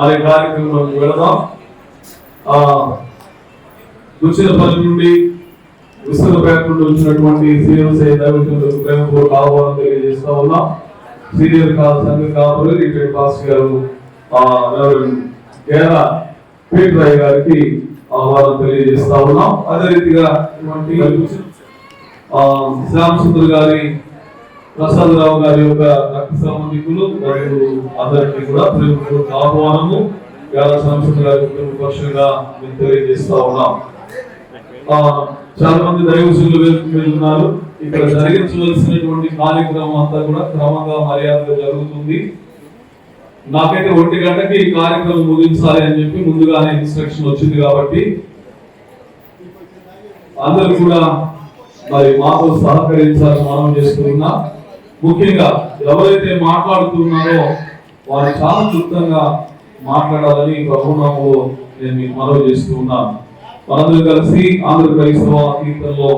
మరి కార్యక్రమంలోకి వెళదాం. దుచ్చినపల్లి నుండి విస్తృతపేట నుండి వచ్చినటువంటి సీఎంసీ దైవజనులకు ప్రేమపూర్వక ఆహ్వానం తెలియజేస్తా ఉన్నాం. సీనియర్ సంఘ కాపులు రిటైర్డ్ పాస్ గారు పీటర్ గారికి ఆహ్వానం తెలియజేస్తా ఉన్నాం. అదే రీతిగా శ్యామ్ సుందర్ గారి, ప్రసాదరావు గారి యొక్క రక్త సంబంధికులు మరియు అందరికీ కూడా ప్రేమపూర్వక ఆహ్వానము శ్యామ్ సుందర్ గారి కుటుంబ పక్షంగా మేము తెలియజేస్తా ఉన్నాం. చాలా మంది దైవజనులు వెళ్తున్నారు. ఇక్కడ జరిగించవలసినటువంటి కార్యక్రమం అంతా కూడా క్రమంగా మర్యాదగా జరుగుతుంది. నాకైతే 1 గంటకి ఈ కార్యక్రమం ముగించాలి అని చెప్పి ముందుగానే ఇన్స్ట్రక్షన్ వచ్చింది. కాబట్టి అందరూ కూడా మరి మాతో సహకరించాలని మనం చేస్తున్నా. ముఖ్యంగా ఎవరైతే మాట్లాడుతున్నారో వారు చాలా క్లుప్తంగా మాట్లాడాలని ప్రభునామంలో నేను మీకు మనవి చేస్తూ ఉన్నాను. మనందరూ కలిసి ఆంధ్ర క్రైస్తవ కీర్తనలో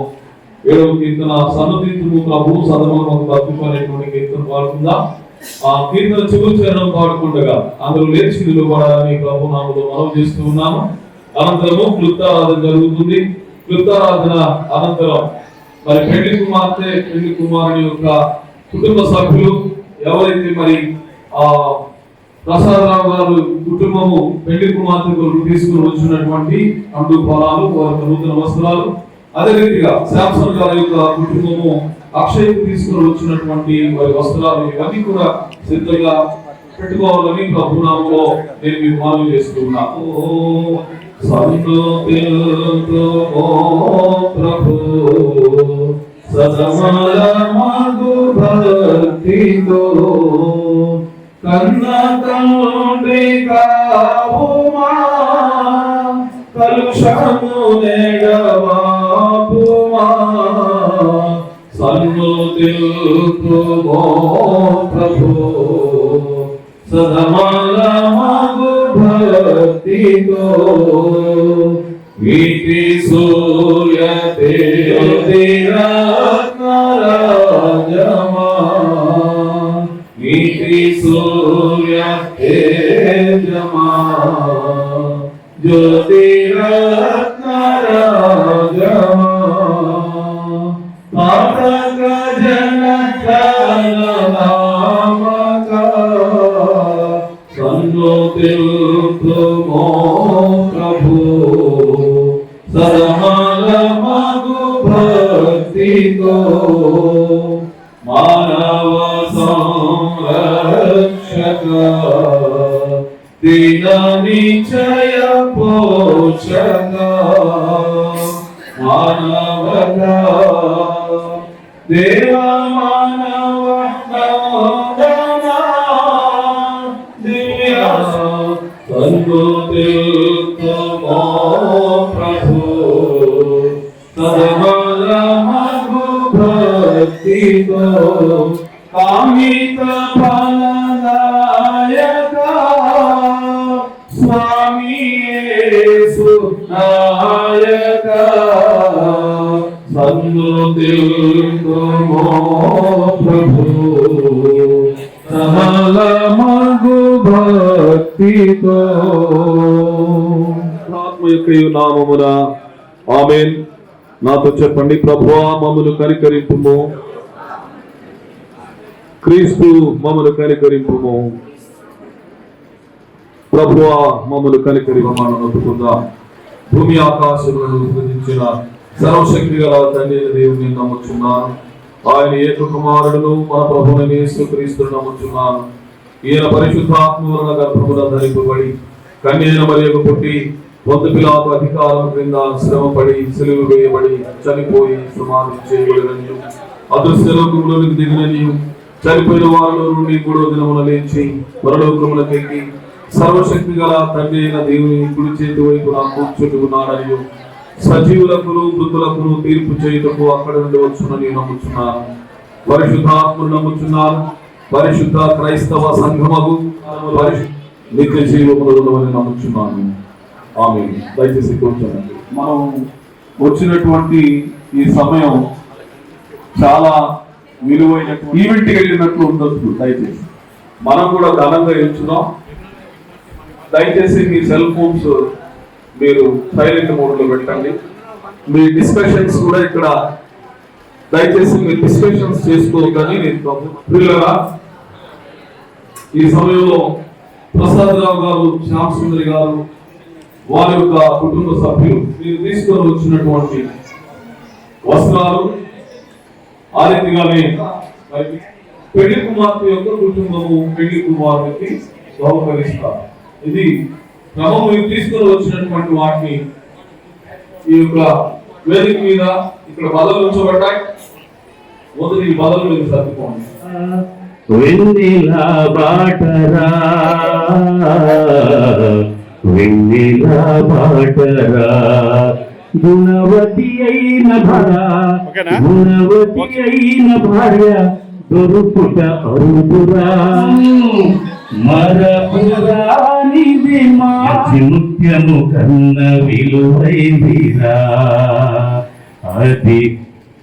7వ కీర్తన సన్నతిత్తుము ప్రభు సదములకు తప్పుకునేటువంటి కీర్తన పాడుకుందాం. ఆ కీర్తన చివరి చరణం పాడుకుండగా అందరూ లేచి నిలబడాలని ప్రభునామంలో మనవి చేస్తూ ఉన్నాను. అనంతరము క్లుప్తారాధన జరుగుతుంది. క్లుప్తారాధన అనంతరం మరి పెళ్లి కుమార్తె, పెళ్లి కుమారుని యొక్క కుటుంబ సభ్యులు ఎవరైతే మరి ప్రసాదరావు గారు కుటుంబము పెళ్లి కుమార్తెకు తీసుకుని వచ్చినటువంటి అండు పొలాలు, వారికి నూతన వస్త్రాలు, అదే రీతిగా శాంసన్ గారి యొక్క కుటుంబము అక్షయ్కు తీసుకుని వచ్చినటువంటి వారి వస్త్రాలు, ఇవన్నీ కూడా సిద్ధంగా పెట్టుకోవాలని ప్రభునామంలో నేను మీకు మనవి చేస్తున్నాను. ప్రభు సదమలమగు భక్తితో కన్న తండ్రి కావుమా కలుషము నెడవాపుమా సన్నుతిల్తుమో ప్రభు సదమలమగు భక్తితో వీటి సూర్య తేజరత్నరాజమా వీటి సూర్య తేజమా జ్యోతిరత్నరాజమా పాతక జన సన్నుతిల్తుమో ప్రభు సదమలమగు భక్తితో మానవ సంరక్షక దీన నిశ్చయ పోషక మానవక దేవ మానవ దివ్య సన్నుతిల్తుమో ప్రభు సదమలమగు భక్తితో కామిత ఫలదాయక స్వామి యేసు నాయక సన్నుతిల్తుమో ప్రభు సదమలమగు భక్తితో ఆత్మ యొక్క నామమున ఆమేన్. నాతో చెప్పండి. ప్రభువా మమ్మను కనికరింపుము, క్రీస్తు మమ్మను కనికరింపుము. ప్రభువా మమ్మను కనికరింపమని నొప్పుకుందాం. భూమి ఆకాశములను సృజించిన సర్వశక్తి గల తండ్రి దేవుని నమ్ముచున్నాను. ఆయన ఏక కుమారుడును మన ప్రభువుని యేసుక్రీస్తును నమ్ముచున్నాను. ఈయన పరిశుద్ధాత్మ వలన గర్భమున ధరింపబడి కన్యైన మరియకు పుట్టి పొందు పిలాతు అధికారం క్రింద శ్రమపడి సిలువ వేయబడి చనిపోయి సమాధి చేయబడిననియు అదృశ్యలోకములోనికి దిగిననియు చనిపోయిన వారిలో నుండి 3వ దినమున లేచి పరలోకములకెక్కి సర్వశక్తి గల తండ్రి అయిన దేవుని కుడి చేతి వైపున కూర్చుని ఉన్నాడనియు సజీవులకును మృతులకును తీర్పు చేయుటకు అక్కడ నుండి వచ్చునని నమ్ముచున్నాను. పరిశుద్ధాత్మను నమ్ముచున్నాను. పరిశుద్ధ క్రైస్తవ సంఘముకు నిత్య జీవమును నమ్ముచున్నాను. ఆమేన్. దయచేసి కూర్చోండి. మనం వచ్చినటువంటి ఈ సమయం చాలా విలువైన ఈవెంట్కి వెళ్ళినట్లు ఉండొచ్చు. దయచేసి మనం కూడా ఘనంగా ఎంచుదాం. దయచేసి మీ సెల్ ఫోన్స్ మీరు సైలెంట్ మోడ్ లో పెట్టండి. మీ డిస్కషన్స్ కూడా ఇక్కడ దయచేసి మీరు డిస్కషన్స్ చేసుకోవద్దని నేను పిల్లరా. ఈ సమయంలో ప్రసాద్ రావు గారు, శ్యామ్ సుందరి గారు, వారి యొక్క కుటుంబ సభ్యులు మీరు తీసుకొని వచ్చినటువంటి వస్త్రాలు, ఆ రీతిగానే పెళ్లి కుమార్తె యొక్క కుటుంబము పెళ్లి కుమారుడికి బహుకరిస్తారు. ఇది క్రమం మీరు తీసుకొని వచ్చినటువంటి వాటిని ఈ యొక్క వేదిక మీద ఇక్కడ బదులు ఉంచబడ్డాయి. మొదటి ఈ బదులు మీరు సర్దుకోండి. వెన్నెలా బాటరా వెన్నెలా బాటరా గుణవతి అయిన భార్య దొరుకుట అరుదురా మరపురానిది మాచి ముత్యము కన్న విలువైందిరా అది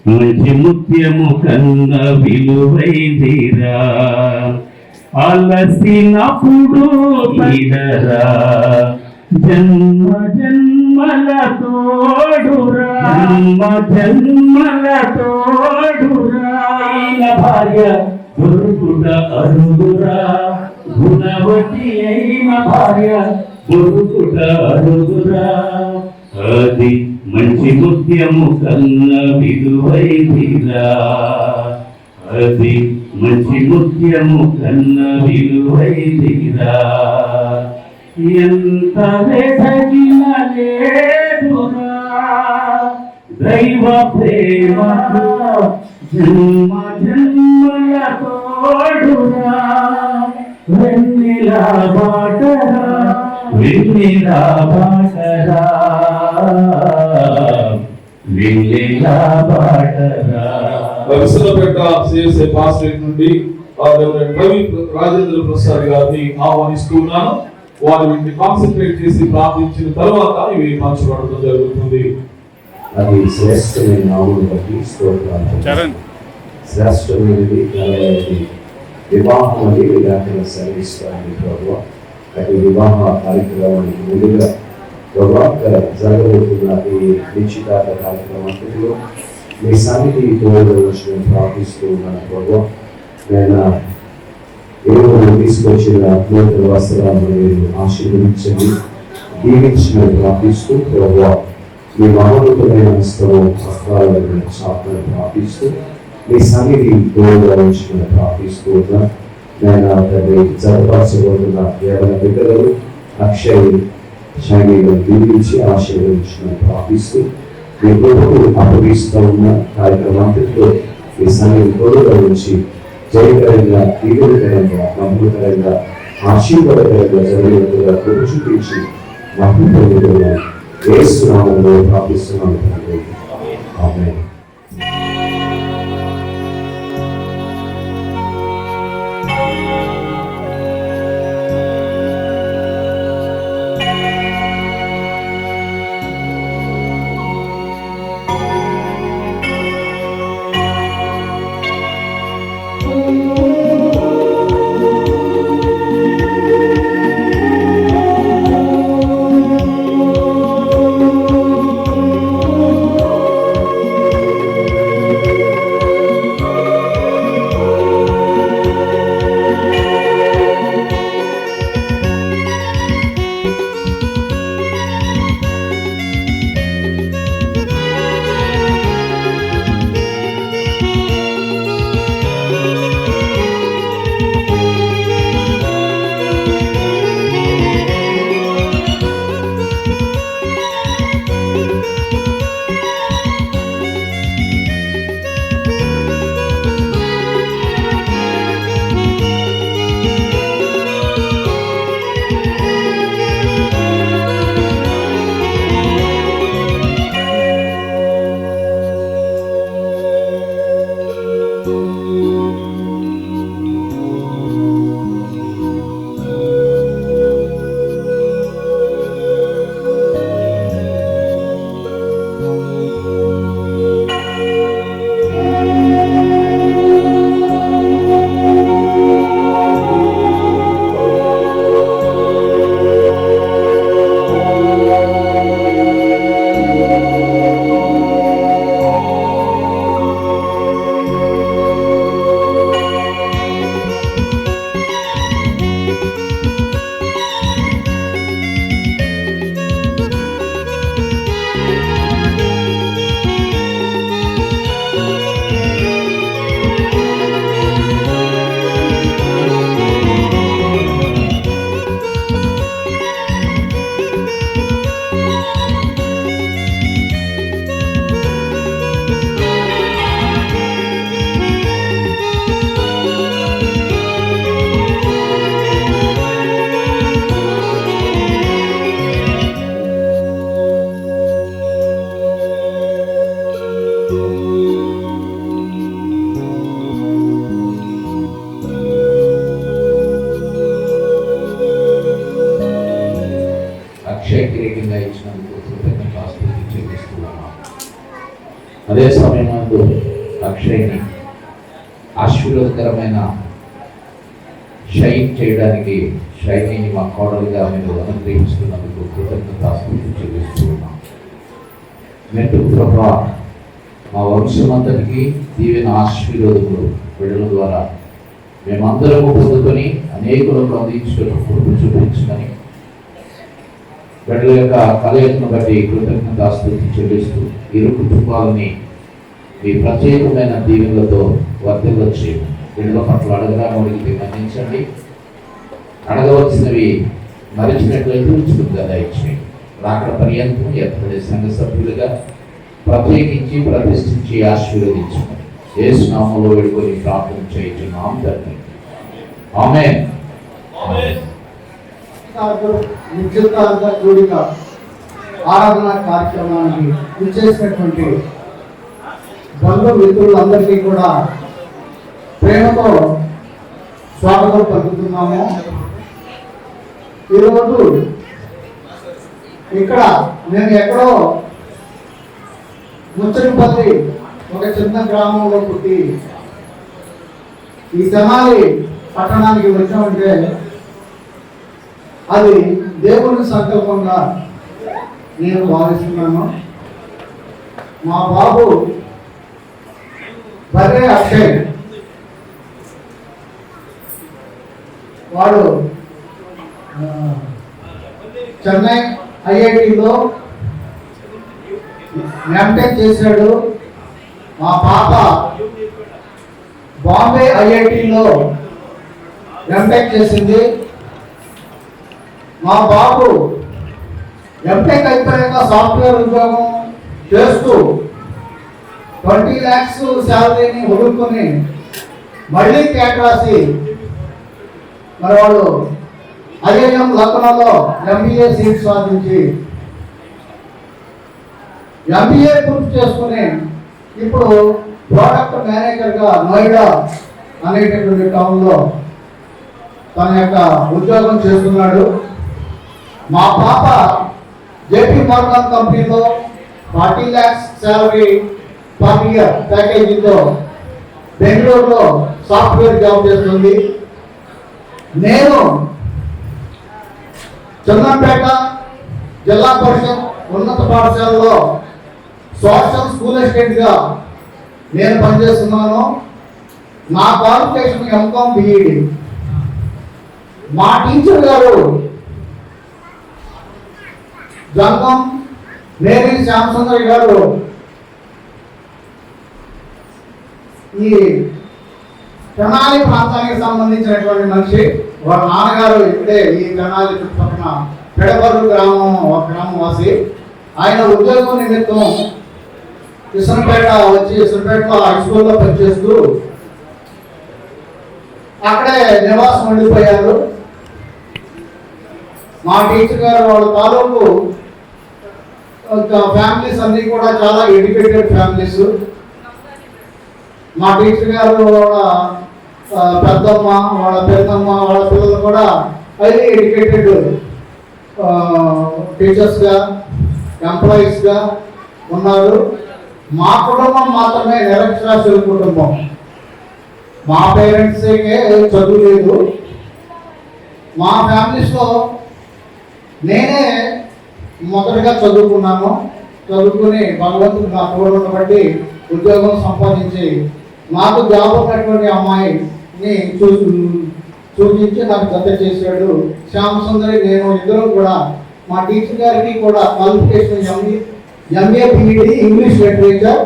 మంచి ముత్యము కన్న విలువైందిరా అలసినప్పుడు తీరరా జన్మ జన్మల తోడురా జన్మల తోడురా భార్య దొరుకుట అరుగురా గుణవతి అయిన భార్య దొరుకుట అరుగురా అది మంచి ముత్యము కన్న విలువైందిరా అది మంచి ముత్యము కన్న విలువైందిరా ఎంత వెతకిన లేదురా దైవ ప్రేమ జన్మ జన్మల తోడురా వెన్నెలా బాటరా వెన్నెలా బాటరా వెన్నెలా బాటరా. విసలపేట సిఎస్ఐ పాస్టరేట్ నుండి రవి రాజేంద్ర ప్రసాద్ గారిని ఆహ్వానిస్తున్నాను. వారు వీటిని కాన్సన్ట్రేట్ చేసి ప్రార్థించిన తర్వాత ఇవి పంచబడడం జరుగుతుంది. అది శ్రేష్టమైన నామమును బట్టి స్తోత్రాలు. శ్రేష్టమైనది వివాహం అని విధానం సెలవిస్తారని ప్రభువా. అది వివాహ కార్యక్రమానికి ముందుగా ప్రభువా జరగబోతున్న ఈ నిశ్చితార్థ కార్యక్రమంలో మీ సన్నిధి తోడవలసిన ప్రార్థిస్తూ ఉన్నాను ప్రభువా. నేను ఏదో తీసుకొచ్చిన నూతన వస్త్రాలను మీరు ఆశీర్వదించండి, దీవించిన ప్రార్థిస్తూ ప్రభువా. మీ మహోన్నతమైన వస్త్రాలను సాధన ప్రార్థిస్తూ మీ సన్నిధి తోడవలసిన ప్రార్థిస్తూ ఉన్నా. నేను జతపరచబోతున్న కేవల బిడ్డలు అక్షయ్ శైలిలో దీవించి ఆశీర్వదించిన ప్రార్థిస్తూ మీ ప్రభువు అప్పగిస్తూ ఉన్న కార్యక్రమంతో మీ సన్నిధి తోడుగా ఉంచి జయకరంగా, దీవుకరంగా, నమ్మకరంగా, ఆశీర్వాదకరంగా జరిగినట్టుగా కృప చూపించి మహిమపొందుతున్న యేసు నామములో ప్రార్థిస్తున్నాను తండ్రి. ఆమేన్. అదే సమయంలో అక్షయ్ని ఆశీర్వాదకరమైన షైన్ చేయడానికి షైనీని మా కోడలుగా మీరు అనుగ్రహిస్తున్నందుకు కృతజ్ఞతాస్తుతులు చెల్లిస్తూ ఉన్నాం. మెట్టు ప్రభా మా వంశమంతటికి దీవెన ఆశీర్వాదములు బిడ్డల ద్వారా మేమందరము పొందుకొని అనేకులకు అందించుటకు కృప చూపించమని బిడ్డల యొక్క కలయికను బట్టి కృతజ్ఞతాస్తుతి చెల్లిస్తూ ఇరు కుటుంబాలని మీ ప్రత్యేకమైన దీవెనలతో వర్తిల్లొచ్చి బిడ్డల పట్ల అడగడానికి మన్నించండి. అడగవలసినవి మరిచినట్లయితే ఉంచుకుందా దయచేయండి. రాకడ పర్యంతం ఎత్తడి సంఘ సభ్యులుగా ప్రత్యేకించి ప్రతిష్ఠించి ఆశీర్వదించండి. యేసు నామములో వేడుకొని ప్రార్థన చేయించున్నాం తండ్రి. ఆమేన్. నిశ్చితార్థ కూడిక ఆరాధన కార్యక్రమానికి ఇచ్చేసినటువంటి బంధు మిత్రులందరికీ కూడా ప్రేమతో స్వాగతం పలుకుతున్నాము. ఈరోజు ఇక్కడ నేను ఎక్కడో ముచ్చటిపల్లి ఒక చిన్న గ్రామంలో పుట్టి ఈ తెనాలి పట్టణానికి వచ్చామంటే అది దేవుని సంకల్పంగా నేను భావిస్తున్నాను. మా బాబు బర్రె అక్షయ్ వాడు చెన్నై ఐఐటిలో ఎంటెక్ చేశాడు. మా పాప బాంబే ఐఐటిలో ఎంటెక్ చేసింది. మా బాబు ఎంటెక్ అయిపోయాక సాఫ్ట్వేర్ ఉద్యోగం చేస్తూ 20 lakhs శాలరీని వదులుకొని మళ్ళీ క్యాట్ రాసి మరి వాడు ఐఐఎం లక్నోలో ఎంబీఏ సీట్ సాధించి ఎంబీఏ పూర్తి చేసుకుని ఇప్పుడు ప్రోడక్ట్ మేనేజర్గా నోయిడా అనేటటువంటి టౌన్లో తన యొక్క ఉద్యోగం చేస్తున్నాడు. మా పాప జేపీ మార్గన్ కంపెనీలో 40 lakhs శాలరీ పర్ ఇయర్ ప్యాకేజీతో బెంగళూరులో సాఫ్ట్వేర్ జాబ్ చేస్తుంది. నేను చంద్రంపేట జిల్లా పరిషత్ ఉన్నత పాఠశాలలో సోషల్ స్కూల్ అసిస్టెంట్గా నేను పనిచేస్తున్నాను. నా క్వాలిఫికేషన్ ఎంకామ్ బిఈడి. మా టీచర్ గారు జంగం మేరీ శ్యామసుందరి గారు ఈ తెనాలి ప్రాంతానికి సంబంధించినటువంటి మనిషి. వారి నాన్నగారు ఇప్పుడే ఈ తెనాలి చుట్టుపక్కల పెడబరు గ్రామవాసి. ఆయన ఉద్యోగం నిమిత్తం కృష్ణపేట వచ్చి కృష్ణపేటలో హై స్కూల్లో పనిచేస్తూ అక్కడే నివాసం ఉండిపోయారు. మా టీచర్ గారు వాళ్ళ తాలూకు ఫ్యామిలీస్ అన్ని కూడా చాలా ఎడ్యుకేటెడ్ ఫ్యామిలీస్. మా టీచర్ గారు వాళ్ళ పెద్దమ్మ, వాళ్ళ పెద్దమ్మ, వాళ్ళ పిల్లలు కూడా హైలీ ఎడ్యుకేటెడ్ టీచర్స్గా ఎంప్లాయీస్గా ఉన్నారు. మా కుటుంబం మాత్రమే నిరక్షరాస్యుల కుటుంబం. మా పేరెంట్స్కే చదువు లేదు. మా ఫ్యామిలీస్లో నేనే మొదటిగా చదువుకున్నాను. చదువుకుని భగవంతుడు నా తోడును బట్టి ఉద్యోగం సంపాదించి నాకు జాబ్ ఉన్నటువంటి అమ్మాయిని చూపించి నాకు జత చేశాడు. శ్యామసుందరి నేను ఇద్దరు కూడా మా టీచర్ గారికి కూడా qualification MA B Ed English literature.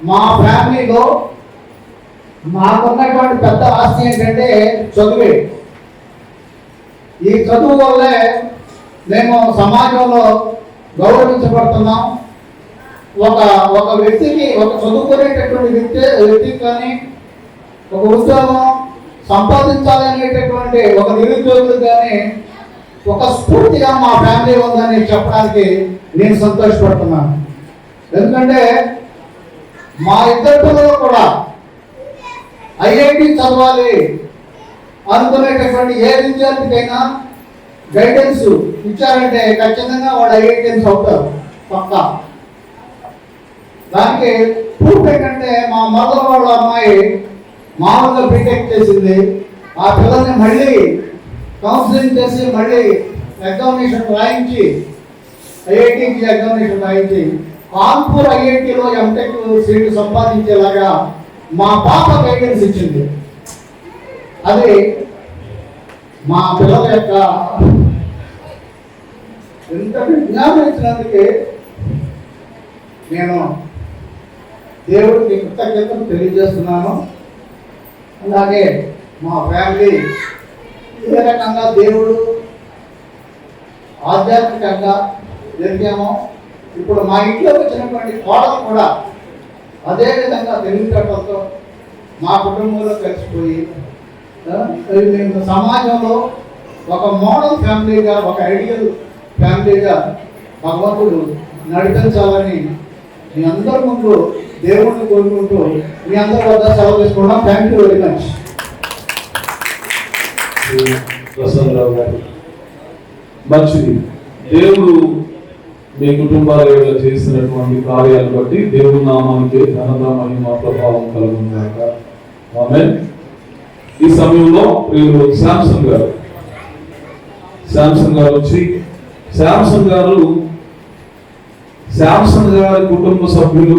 మా ఫ్యామిలీలో మాకున్నటువంటి పెద్ద ఆస్తి ఏంటంటే చదువే. ఈ చదువు వల్లే మేము సమాజంలో గౌరవించబడుతున్నాం. ఒక వ్యక్తికి, ఒక చదువుకునేటటువంటి వ్యక్తికి కానీ ఒక ఉద్యోగం సంపాదించాలి అనేటటువంటి ఒక నిరుద్యోగులు కానీ ఒక స్ఫూర్తిగా మా ఫ్యామిలీ ఉందని చెప్పడానికి నేను సంతోషపడుతున్నాను. ఎందుకంటే మా ఇద్దరు పిల్లలు కూడా ఐఐటి చదవాలి అనుకునేటటువంటి ఏ విద్యార్థికైనా గైడెన్స్ ఇచ్చారంటే ఖచ్చితంగా వాడు ఐఐటిఎన్స్ అవుతారు పక్కా. దానికి ప్రూఫ్ ఏంటంటే మా మదర్ వాళ్ళ అమ్మాయి మామూలుగా బీటెక్ చేసింది. ఆ పిల్లల్ని మళ్ళీ కౌన్సిలింగ్ చేసి మళ్ళీ ఎగ్జామినేషన్ రాయించి ఐఐటికి ఎగ్జామినేషన్ రాయించి కాన్పూర్ ఐఐటిలో ఎంటెక్ సీటు సంపాదించేలాగా మా పాప గైడెన్స్ ఇచ్చింది. అది మా పిల్లల యొక్క ఎంత విజ్ఞానం ఇచ్చినందుకే నేను దేవుడికి కృతజ్ఞతలు తెలియజేస్తున్నాను. అలాగే మా ఫ్యామిలీ ఏ రకంగా దేవుడు ఆధ్యాత్మికంగా ఎదిగామో ఇప్పుడు మా ఇంట్లో వచ్చినటువంటి కోడలు కూడా అదే విధంగా తెలివితేటలతో మా కుటుంబంలో కలిసిపోయి మేము సమాజంలో ఒక మోడల్ ఫ్యామిలీగా, ఒక ఐడియల్ ఫ్యామిలీగా భగవంతుడు నడిపించాలని మీ అందరి ముందు దేవుడిని కోరుకుంటూ మీ అందరి వద్ద సెలవు తీసుకున్నాం. Thank you very much. Prasannarao గారు మంచిది. దేవుడు మీ కుటుంబాల చేసినటువంటి కార్యాలను బట్టి దేవుడి నామానికి ఘనత మహిమ ప్రభావం కలుగునుగాక. ఆమేన్. ఈ సమయంలో ప్రియులు శాంసంగ్ గారు వచ్చి శాంసంగ్ గారి కుటుంబ సభ్యులు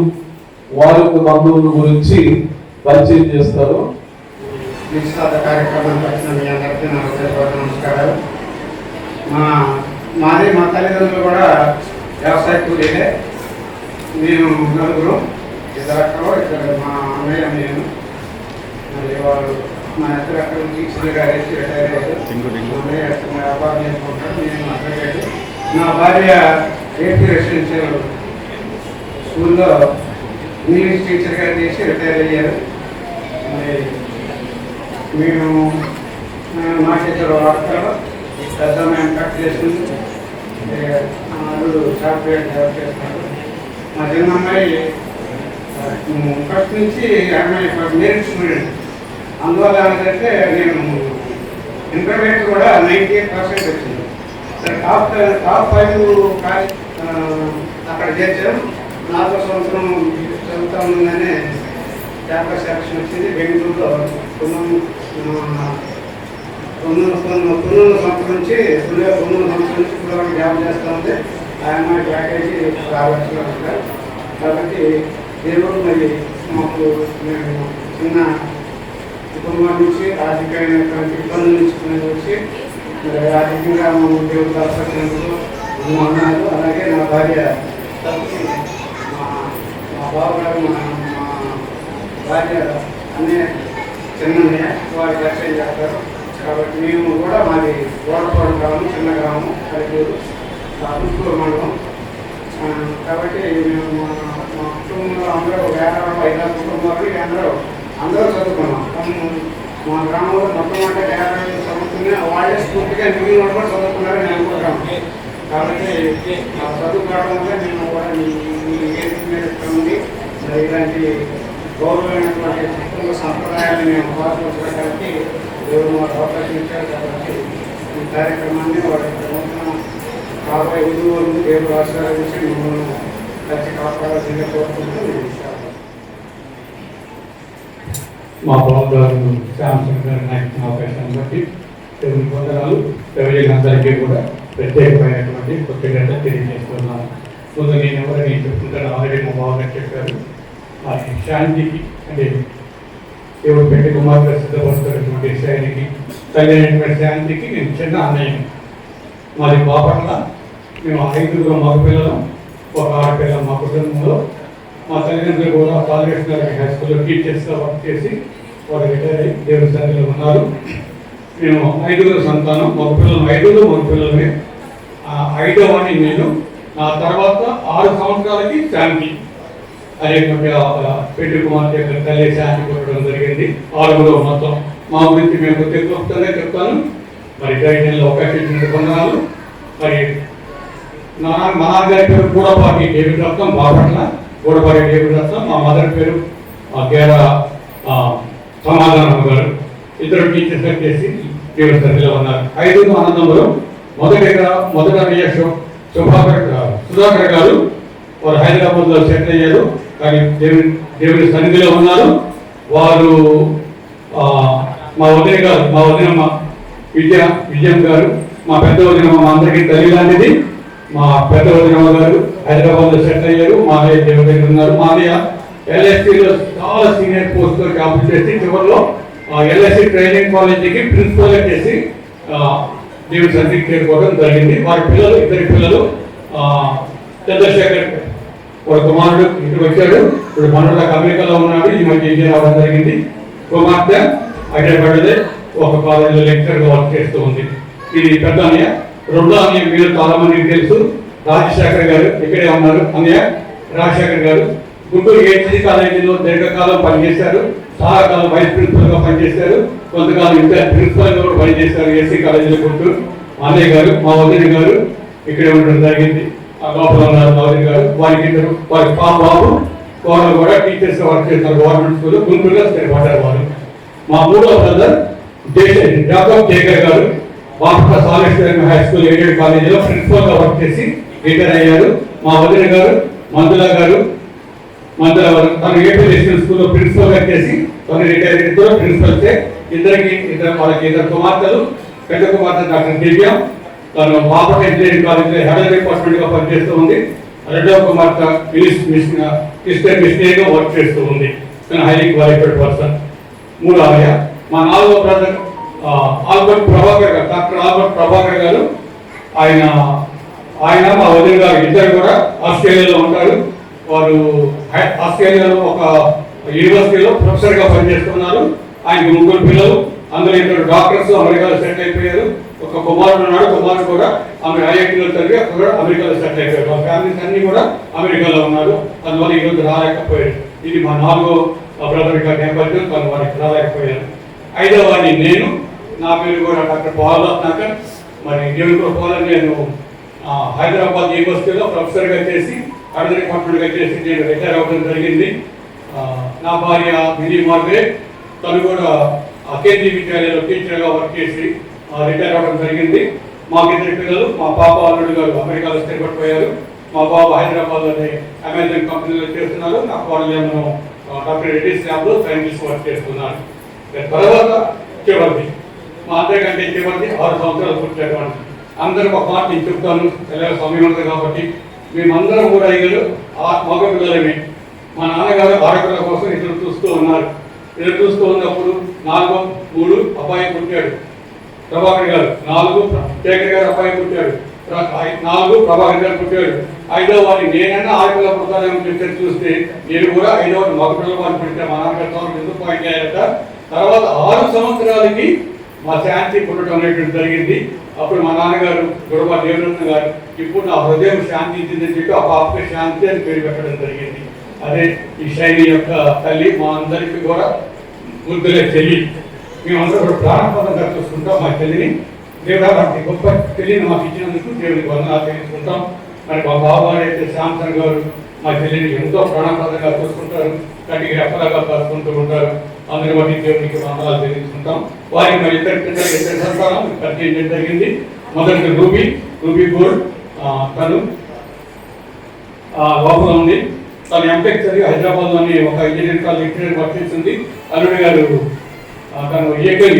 వారి యొక్క బంధువుల గురించి పరిచయం చేస్తారు. కార్యక్రమానికి వచ్చిన మీ అందరికీ నా హృదయపూర్వక నమస్కారాలు. మాది మా తల్లిదండ్రులు కూడా వ్యవసాయ కూలీలే. మేము నలుగురు, ఇద్దరు మా అన్నయ్య, నేను. మరి వాళ్ళు మా ఇద్దరు అక్కడ టీచర్లుగా రిటైర్ అయ్యారు. అన్నయ్య వ్యాపారం చేసుకుంటారు, నేను అడ్వకేట్. నా భార్య ఏపీ రెసిడెన్షియల్ స్కూల్లో ఇంగ్లీష్ టీచర్గా చేసి రిటైర్ అయ్యారు. మరి మేము మాకిద్దరు అక్కలు, పెద్ద మేము కట్ చేసింది, అల్లుడు సాఫ్ట్వేర్ జాబ్ చేస్తున్నారు. మా చిన్న అమ్మాయి ఫస్ట్ నుంచి అమ్మాయి మెరిట్ స్టూడెంట్. అందువల్ల ఏంటంటే నేను ఇంటర్మీడియట్ కూడా 98% వచ్చింది. టాప్ 5 అక్కడ చేర్చాను. 4వ సంవత్సరం చదువుతా ఉండగానే క్యాంపస్ సెలక్షన్ వచ్చింది. బెంగళూరులో 9 సంవత్సరం నుంచి ఇప్పుడు జాబ్ చేస్తూ ఉంది. ఆ అమ్మాయి ప్యాకేజీ రావచ్చు. కాబట్టి దేవుడు మరి మాకు మేము చిన్న కుటుంబం నుంచి రాజకీయమైనటువంటి ఇబ్బందుల నుంచి వచ్చి రాజకీయంగా దేవుడు దర్శకులు అన్నారు. అలాగే నా భార్య మా బాబు గారు, మా భార్య అన్నయ్య, చిన్నయ్య వారి దర్శనం చేస్తారు. కాబట్టి మేము కూడా మాది ఓడపాడు గ్రామం, చిన్న గ్రామం, పల్లెటూరు, పుత్తూరు మండలం. కాబట్టి మేము మా కుటుంబంలో అందరూ 5 కుటుంబాలు అందరూ చదువుకున్నాం. మా గ్రామంలో మొత్తం అంటే 50 చదువుకుని వాళ్ళే స్ఫూర్తిగా మిగిలిన కూడా చదువుకున్నారని అనుకుంటాం. కాబట్టి చదువుకోవడం వల్ల మేము కూడా ఉంది. ఇలాంటి గౌరవమైనటువంటి కుటుంబ సంప్రదాయాన్ని మేము పాటించడానికి దేవుడు మాకు అవకాశం ఇచ్చారు. కాబట్టి ఈ కార్యక్రమాన్ని వాళ్ళకి రాబోయే విధువులను దేవుడు ఆశీర్వదించి మిమ్మల్ని కలిసి కాపాడాల్సిందే కోరుకుంటూ మా బాబు గారు శాంసంగ్ గారు నాకు అవకాశాన్ని బట్టి దేవుని పొందడాలు ప్రజలందరికీ కూడా ప్రత్యేకమైనటువంటి కృతజ్ఞత తెలియజేస్తున్నాను. ముందు నేను ఎవరైనా చెప్పుకుంటాను, ఆల్రెడీ మా బాబు గారు చెప్పారు. ఆ శాంతికి అంటే దేవుడు పెళ్లి కుమార్తె సిద్ధపడుతున్నటువంటి శాంతికి తల్లి అయినటువంటి శాంతికి నేను చిన్న అన్నయ్య. మాది బాపట్ల. మేము 5 మగపిల్లలు, ఒక ఆడపిల్ల మా కుటుంబంలో. మా తల్లిదండ్రులు కూడా కాళేశ్వర గారి హై స్కూల్లో టీచర్స్గా వర్క్ చేసి వారు రిటైర్ అయ్యి దేవుని సన్నిధిలో ఉన్నారు. మేము 5 సంతానం, మగపిల్లలు 5 మగపిల్లలమే. 5వ వాడిని నేను. ఆ తర్వాత 6 సంవత్సరాలకి శాంతి అనేటువంటి పెళ్లి కుమార్తె తల్లి శాంతి కొట్టడం జరిగింది. 6 మొత్తం. మా గురించి మేము కొద్దిగా చెప్తాను. మరి గైడెన్లో అవకాశం ఇచ్చిన వందనాలు. మరి మా నాన్నగారి పేరు గూడపాటి డేవిడ్ రత్నం, బాపట్ల. గూడపాటి డేవిడ్ రత్నం. మా మదర్ పేరు గేర సమాధానం గారు. ఇద్దరు టీచర్స్ చేసి దేవుడి సన్నిధిలో ఉన్నారు. 5 అనంతపురం. మొదట సుధాకర్ గారు వారు హైదరాబాద్లో సెటిల్ అయ్యారు, కానీ దేవుని సన్నిధిలో ఉన్నారు. వారు మా వదిన విజయం గారు, మా పెద్ద వదిన మా అందరికీ తల్లి లాంటిది. మా పెద్ద వదిన గారు హైదరాబాద్లో సెటిల్ అయ్యారు. మాదయ్య దేవుడి దగ్గర ఉన్నారు. మాదయ్య LSCలో చాలా సీనియర్ పోస్ట్లో జాబ్ చేసి చివరిలో LSC ట్రైనింగ్ కాలేజీకి ప్రిన్సిపల్గా చేసి దేవుడి సన్నిధికి చేరుకోవడం జరిగింది. వారి పిల్లలు, ఇద్దరి పిల్లలు, చంద్రశేఖర్ ఒక కుమారుడు ఇక్కడికి వచ్చాడు. ఇప్పుడు మనోడు అమెరికాలో ఉన్నాడు. ఈ మధ్య ఇండియా రావడం జరిగింది. కుమార్తె హైదరాబాద్లో ఒక కాలేజీలో లెక్చర్గా వర్క్ చేస్తూ ఉంది. ఇది పెద్ద అన్నయ్య. రెండో అన్నయ్య మీరు చాలా మందికి తెలుసు, రాజశేఖర్ గారు ఇక్కడే ఉన్నారు. అన్నయ్య రాజశేఖర్ గారు గుంటూరు ఏసీ కాలేజీలో దీర్ఘకాలం పనిచేశారు. చాలా కాలం వైస్ ప్రిన్సిపల్గా పనిచేశారు. కొంతకాలం ఇంకా ప్రిన్సిపల్గా కూడా పనిచేశారు ఏసీ కాలేజీలో గుంటూరు. అన్నయ్య గారు, మా వదిన గారు ఇక్కడే ఉండడం జరిగింది. లోపల ఉన్నారు మా వదిన గారు. వారి బాబు కోడలు కూడా టీచర్స్ గా వర్క్ చేస్తారు గవర్నమెంట్ స్కూల్ గుంటూరులో స్థిరపడ్డారు వారు. మా మూడో బ్రదర్ జాకబ్ జేకర్ గారు Bapatla Saleshwaram high school aided కాలేజీలో ప్రిన్సిపల్ గా వర్క్ చేసి రిటైర్ అయ్యారు. మా వదిన గారు మందుల గారు తను ఏపీ నేషనల్ స్కూల్లో ప్రిన్సిపల్ గా చేసి తను రిటైర్ ఇద్దరు ప్రిన్సిపల్సే. వాళ్ళకి ఇద్దరు కుమార్తెలు. పెద్ద కుమార్తె డాక్టర్ దివ్య, తను బాపట్ల ఇంజనీరింగ్ కాలేజీలో హెడ్ డిపార్ట్మెంట్ గా పనిచేస్తూ ఉంది. రెండవ కుమార్తె క్రిస్టియన్ మిషనరీగా వర్క్ చేస్తూ ఉంది. తను హైలీ క్వాలిఫైడ్ పర్సన్. మూడో అన్నయ్య మా నాలుగో బ్రదర్ ఆల్బర్ట్ ప్రభాకర్ గారు, డాక్టర్ ఆల్బర్ట్ ప్రభాకర్ గారు. ఆయన మా వదిన గారు ఇద్దరు కూడా ఆస్ట్రేలియాలో ఉంటారు. వారు ఆస్ట్రేలియాలో ఒక యూనివర్సిటీలో ప్రొఫెసర్ గా పనిచేస్తున్నారు. ఆయనకి ముగ్గురు పిల్లలు, అందులో ఇద్దరు డాక్టర్స్ అమెరికాలో సెటిల్ అయిపోయారు. ఒక కుమారుడు ఉన్నాడు. కుమారుడు కూడా IITలో చదివి అక్కడ కూడా అమెరికాలో సెటిల్ అయిపోయారు. మా ఫ్యామిలీస్ అన్ని కూడా అమెరికాలో ఉన్నారు. అందువల్ల ఈరోజు రాలేకపోయారు. ఇది మా నాలుగో బ్రదర్ గా నేపథ్యం. తను వారికి రాలేకపోయారు. ఐదవ వాడిని నేను, నా పేరు కూడా డాక్టర్ పాల్రత్నాకర్. మరి దేవుని కృపలో నేను హైదరాబాద్ యూనివర్సిటీలో ప్రొఫెసర్గా చేసి అడర్ డిపార్ట్మెంట్గా చేసి నేను రిటైర్ అవ్వడం జరిగింది. నా భార్య మినీ మార్గరెట్, తను కూడా కేంద్రీయ విద్యాలయంలో టీచర్గా వర్క్ చేసి రిటైర్ అవ్వడం జరిగింది. మాకిద్దరు పిల్లలు, మా పాప అల్లుడు గారు అమెరికాలో స్థిరపడిపోయారు. మా బాబు హైదరాబాద్లోని అమెజాన్ కంపెనీలో చేస్తున్నారు. నా కోడలేమో డాక్టర్ రెడ్డిస్ ల్యాబ్లో సైంటిస్ట్ వర్క్ చేస్తున్నారు. తర్వాత చివరిది, మా అందరికంటే చివరిది 6 సంవత్సరాలు పుట్టినటువంటి అందరూ ఒక మాట నేను చెప్తాను, ఎలా సమయం ఉంటుంది కాబట్టి. మేమందరం కూడా ఇద్దరు మగ పిల్లలమే. మా నాన్నగారు ఆడపిల్లల కోసం ఎదురు చూస్తూ ఉన్నారు. ఎదురు చూస్తూ ఉన్నప్పుడు 3 అబ్బాయి పుట్టాడు. ప్రభాకర్ గారు 4, శేఖర్ గారు అబ్బాయి పుట్టాడు. 4 ప్రభాకర్ గారు పుట్టాడు. 5వ వాడిని నేనైనా ఆడపిల్ల పుట్టాలని చెప్పి చూస్తే నేను కూడా 5వ మగపిల్లల వాడిని పెట్టా. మా నాన్నగారు ఎందుకు పాయింట్ అయ్యారట. తర్వాత 6 సంవత్సరాలకి మా శాంతి పుట్టడం అనేటువంటి జరిగింది. అప్పుడు మా నాన్నగారు గొడవ దేవరత్న గారు ఇప్పుడు నా హృదయం శాంతించిందని చెప్పి ఆ పాపకి శాంతి అని పేరు పెట్టడం జరిగింది. అదే ఈ శైలి యొక్క తల్లి. మా అందరికీ కూడా ముద్దులే చెల్లి. మేమందరూ కూడా ప్రాణపదంగా చూసుకుంటాం మా చెల్లిని. దేవుడు గొప్ప చెల్లిని మాకు ఇచ్చినందుకు దేవుడికి వందనాలు తెలుసుకుంటాం. మరి మా బాబాయ్ అయితే శాంసన్ గారు మా చెల్లిని ఎంతో ప్రాణప్రదంగా చూసుకుంటారు. కంటికి రెప్పలాగా కాసుకుంటూ ఉంటారు. అందరి బట్టి దేవునికి వందనాలు తెలుసుకుంటాం. వారికి మరి ఇద్దరు సంతానం పరిచయం చేయడం జరిగింది. మొదటి రూబీ గోల్డ్, తను లోపల ఉంది. తను ఎంటెక్ చదివి హైదరాబాద్లోని ఒక ఇంజనీరింగ్ కాలేజ్ వర్క్ చేస్తుంది. అల్లుడి గారు తను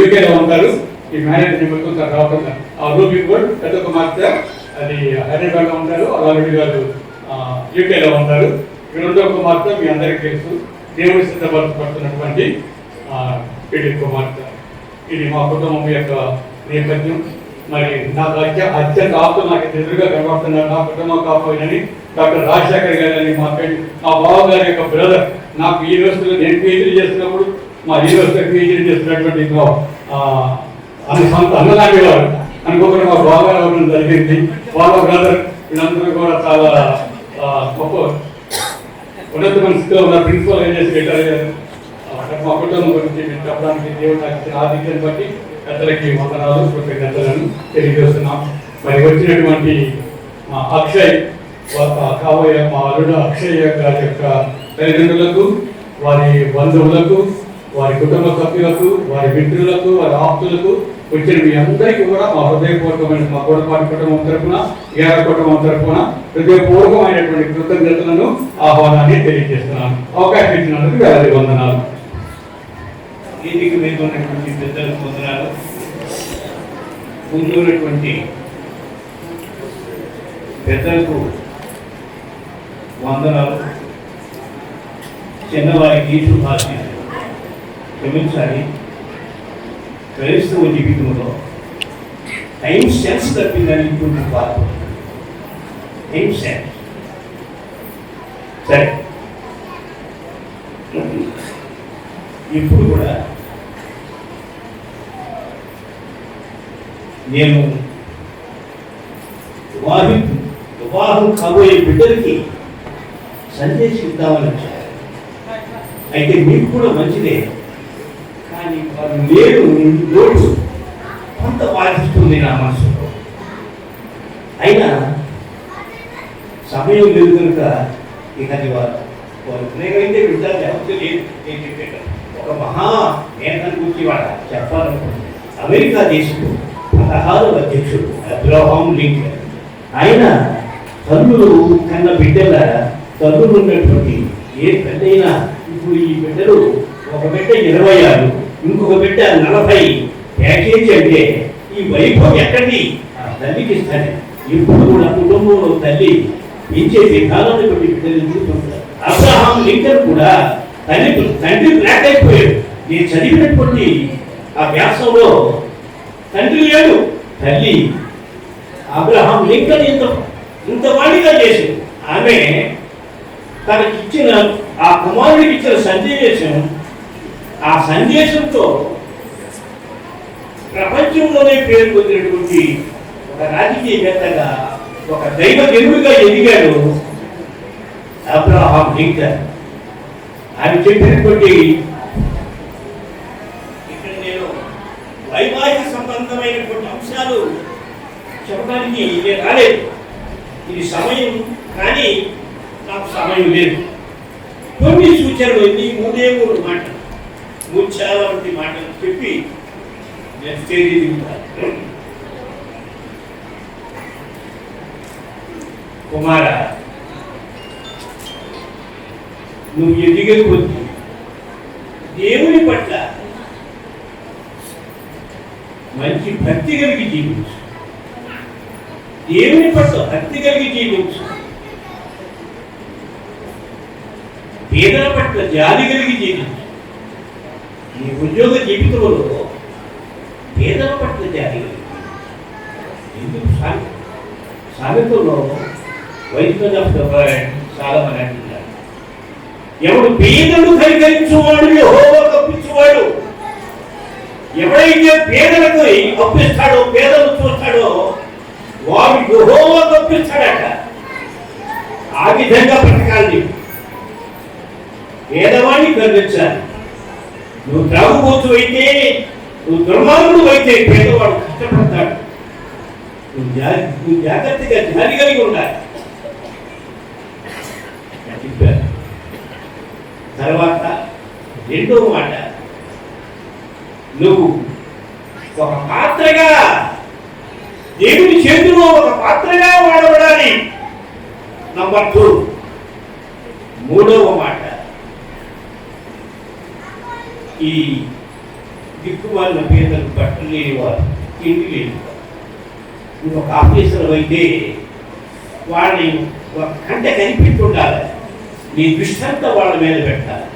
యూకేలో ఉంటారు. ఈ మ్యారేజ్ నిమిత్తం తను రావడం. రూబీ గోల్డ్ పెద్ద కుమార్తె అది హైదరాబాద్లో ఉంటారు. అల్లుడి గారు యూకేలో ఉంటారు. రెండో కుమార్తె మీ అందరికీ తెలుసు, దేవుడి సిద్ధపడుతున్నటువంటి పెళ్లి కుమార్తె. ఇది మా కుటుంబం యొక్క నేపథ్యం. మరి నాకు అత్యంత ఆప్తులు నాకు ఎదురుగా కనబడుతున్నారు. నా కుటుంబం కాకపోయినని డాక్టర్ రాజశేఖర్ గారు మా బావ గారి యొక్క బ్రదర్. నాకు ఈ యూనివర్సిటీలో నేను PhD చేస్తున్నప్పుడు మా యూనివర్సిటీ PhD చేస్తున్నటువంటి అన్నలాంటి వారు అనుకోకుండా మా బావ గారు అవ్వడం జరిగింది. బావ బ్రదర్ వీళ్ళందరూ కూడా చాలా గొప్ప ఉన్నతమైన స్థితిలో ఉన్న ప్రిన్సిపల్ ఏం చేసి రిటైర్ అయ్యారు. మా కుటుంబం గురించి మీరు చెప్పడానికి దేవుడు నాకు ఇచ్చిన ఆధిక్యాన్ని బట్టి పెద్దలకి వందనాలు, కృతజ్ఞతలను తెలియజేస్తున్నాం. మరి వచ్చినటువంటి మా అక్షయ్ కాబోయే మా అల్లుడు అక్షయ్ గారి యొక్క తల్లిదండ్రులకు, వారి బంధువులకు, వారి కుటుంబ సభ్యులకు, వారి మిత్రులకు, వారి ఆప్తులకు వచ్చిన మీ అందరికీ కూడా మా హృదయపూర్వకమైన మా గూడపాటి కుటుంబం తరఫున ఏఆర్ కుటుంబం తరఫున హృదయపూర్వకమైనటువంటి కృతజ్ఞతలను ఆహ్వానాన్ని తెలియజేస్తున్నాను. అవకాశం ఇచ్చినందుకు వేలాది వందనాలు. దీనికి మీద ఉన్నటువంటి పెద్దలకు వందనాలు. ముందు ఉన్నటువంటి పెద్దలకు వందనాలు. చిన్నవారికి శుభాశీస్సులు. క్షమించాలి, క్రైస్తవ జీవితంలో టైం సెన్స్ తప్పిందని ఇప్పుడు బాధ. టైం సెన్స్ సరే, ఇప్పుడు కూడా నేను వివాహం కాబోయే బిడ్డలకి సందేశం ఇద్దామని వచ్చాను. అయితే మీకు కూడా మంచిదే, కానీ వారు లేరు లోటు కొంత బాధిస్తుంది నా మనసులో. అయినా సమయం లేదు కనుక ఇక అది వారు అయితే విడుదల లేకపోతే లేదు. నేను చెప్పాను, ఒక మహా నేతను గురించి వాళ్ళ చెప్పాలనుకుంటున్నాను. అమెరికా దేశంలో 16వ అధ్యక్షుడు అబ్రహాం లింకన్. ఆయన తల్లులు కన్న బిడ్డల తల్లులు ఉన్నటువంటి ఏ పెద్దయినా ఇప్పుడు ఈ బిడ్డలు ఒక బిడ్డ 26, ఇంకొక బిడ్డ 40 ప్యాకేజీ అంటే ఈ వైభవం ఎక్కడి తల్లికి ఇస్తాను. ఇప్పుడు కూడా కుటుంబంలో తల్లి పెంచే విధానాన్ని బట్టి బిడ్డలు చూస్తుంటారు. అబ్రహాం లింకన్ కూడా తండ్రి బ్లాక్ అయిపోయాడు. నేను చదివినటువంటి ఆ వ్యాసంలో తండ్రి లేడు, తల్లి అబ్రహాం లింకన్ ఇంత వాడిగా చేసింది. ఆమె తనకి ఇచ్చిన ఆ కుమారుడికి ఇచ్చిన సందేశం, ఆ సందేశంతో ప్రపంచంలోనే పేరు పొందినటువంటి ఒక రాజకీయవేత్తగా, ఒక దైవ దేవుడిగా ఎదిగాడు అబ్రహాం లింకన్. ఆయన చెప్పినటువంటి ఇక్కడ నేను వైవాహిక సంబంధమైనటువంటి అంశాలు చెప్పడానికి నేను రాలేదు. ఇది సమయం, కానీ నాకు సమయం లేదు. కొన్ని సూచనలు ఎన్ని 3 మాటలు, ముత్యాలంటి మాటలు చెప్పి నేను స్టేజీ దిగుతాను. కుమార, నువ్వు ఎదిగే కొద్ది దేవుని పట్ల మంచి భక్తి కలిగి జీవించు. దేవుని పట్ల భక్తి కలిగి జీవించు. పేదల పట్ల జాలి కలిగి జీవించు. ఈ ఉద్యోగ జీవితంలో పేదల పట్ల జాలి కలిగి. ఎందుకు సామెతలో వైద్యులు చాలా మంది అంటున్నారు, ఎవడు పేదలు కనికరించువాడు యెహోవా కప్పించువాడు. ఎవడైతే పేదలకు అప్పిస్తాడో, పేదలు చూస్తాడో వాడు యెహోవా కప్పిస్తాడట. ఆ విధంగా బ్రతకాలి. పేదవాడిని కరుణించాలి. నువ్వు త్రాగుబోతు అయితే, నువ్వు దుర్మార్గుడు అయితే పేదవాడు కష్టపడతాడు. నువ్వు జాగ్రత్తగా జాలి కలిగి ఉండాలి. చెప్పారు. తర్వాత 2వ మాట, నువ్వు ఒక పాత్రగా, దేవుని చేతిలో ఒక పాత్రగా వాడబడాలి. నంబర్ 2. 3వ మాట, ఈ దిక్కుమాలిన పేదలకు బట్టలు లేనివారు, తిండి లేనివారు. నువ్వు ఒక ఆఫీసర్ అయితే వాళ్ళని ఒక కంట కనిపెట్టుండాలి. నీ దృష్టి అంతా వాళ్ళ మీద పెట్టాలి.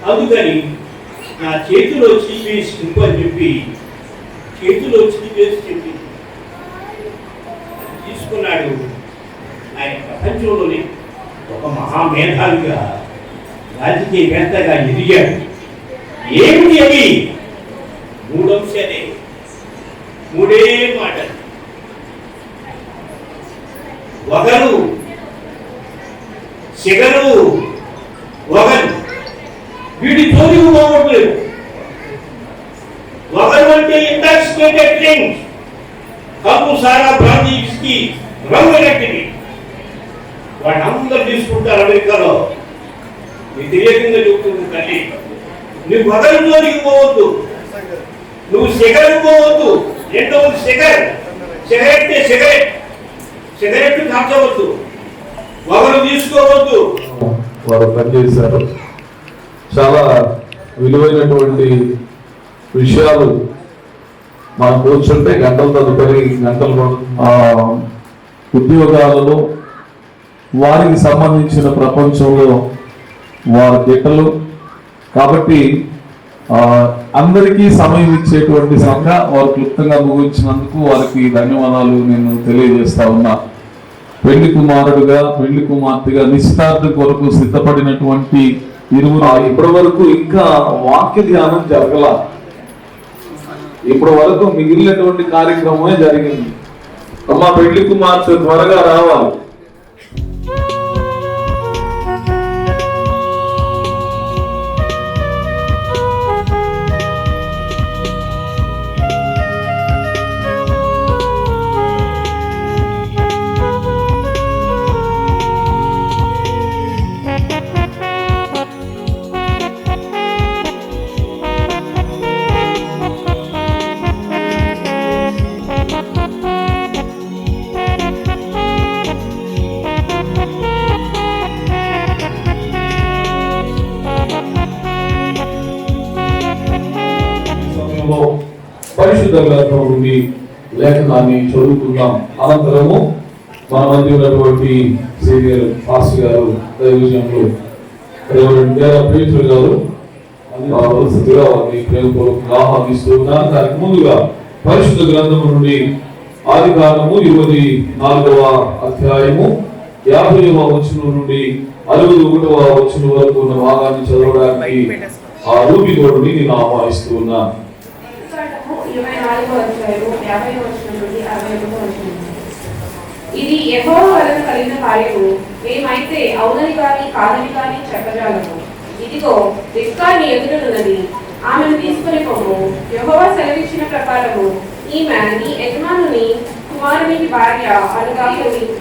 అందుకని నా చేతిలో చీవేసి చెప్పు అని చెప్పి చేతిలో చీవేసి చెప్పి తీసుకున్నాడు. ఆయన ప్రపంచంలోనే ఒక మహామేధావిగా, రాజకీయవేత్తగా ఎదిగాడు. ఏమిటి అవి? 3 అంశాలే, 3 మాటలు. ఒకరు సిగరు, ఒకరు వీడి జోలికి పోవట్లేదు. ఒకరు అంటే ఇంటాక్సికేటెడ్ డ్రింక్స్, కప్పు, సారా, బ్రాందీ, విస్కీ, రంగు గట్టివి. వాళ్ళందరూ తీసుకుంటారు అమెరికాలో. వ్యతిరేకంగా చెబుతుంది తల్లి, నువ్వు ఒకరి జోలికి పోవద్దు. నువ్వు సిగరెట్ పోవద్దు. రెండవది సిగరెట్ కాల్చవద్దు, పొగలు తీసుకోవద్దు. వారు పనిచేశారు. చాలా విలువైనటువంటి విషయాలు మనం కూర్చుంటే గంటల తదుపరి గంటలు ఉద్యోగాలలో వారికి సంబంధించిన ప్రపంచంలో వారి దిట్టలు కాబట్టి అందరికీ సమయం ఇచ్చేటువంటి సంఘ వారు క్లుప్తంగా ముగించినందుకు వారికి ధన్యవాదాలు నేను తెలియజేస్తా ఉన్నా. పెళ్లి కుమారుడుగా పెళ్లి కుమార్తెగా నిశ్చితార్థం కొరకు సిద్ధపడినటువంటి ఇరువురు ఇప్పటి వరకు ఇంకా వాక్య ధ్యానం జరగల. ఇప్పటి వరకు మిగిలినటువంటి కార్యక్రమమే జరిగింది. అమ్మ పెళ్లి కుమార్తె త్వరగా రావాలి. పరిశుద్ధ గ్రంథం నుండి లేఖనాన్ని చదువుకుందాం. అనంతరము మన మధ్య ఉన్నటువంటి సీనియర్ పాస్టర్ గారు దైవజనులు పేతురు గారు వసతిగా వారిని ప్రేమపూర్వకంగా ఆహ్వానిస్తున్నాను. దానికి ముందుగా పరిశుద్ధ గ్రంథం నుండి ఆదికాండము 24వ అధ్యాయము 50వ వచనం నుండి 61వ వచనం వరకు ఉన్న భాగాన్ని చదవడానికి ఆ రూపితోడిని నేను ఆహ్వానిస్తూ ఉన్నాను. ఇది యెహోవా వలన కలిగిన కార్యము, మేమైతే అవునని కానీ కాదని కానీ చెప్పజాలము. ఇదిగో రిబ్కా నీ ఎదుటనున్నది, ఆమెను తీసుకుని పొమ్ము. యెహోవా సెలవిచ్చిన ప్రకారము ఈమె నీ యజమానుని కుమారునికి భార్య అనగా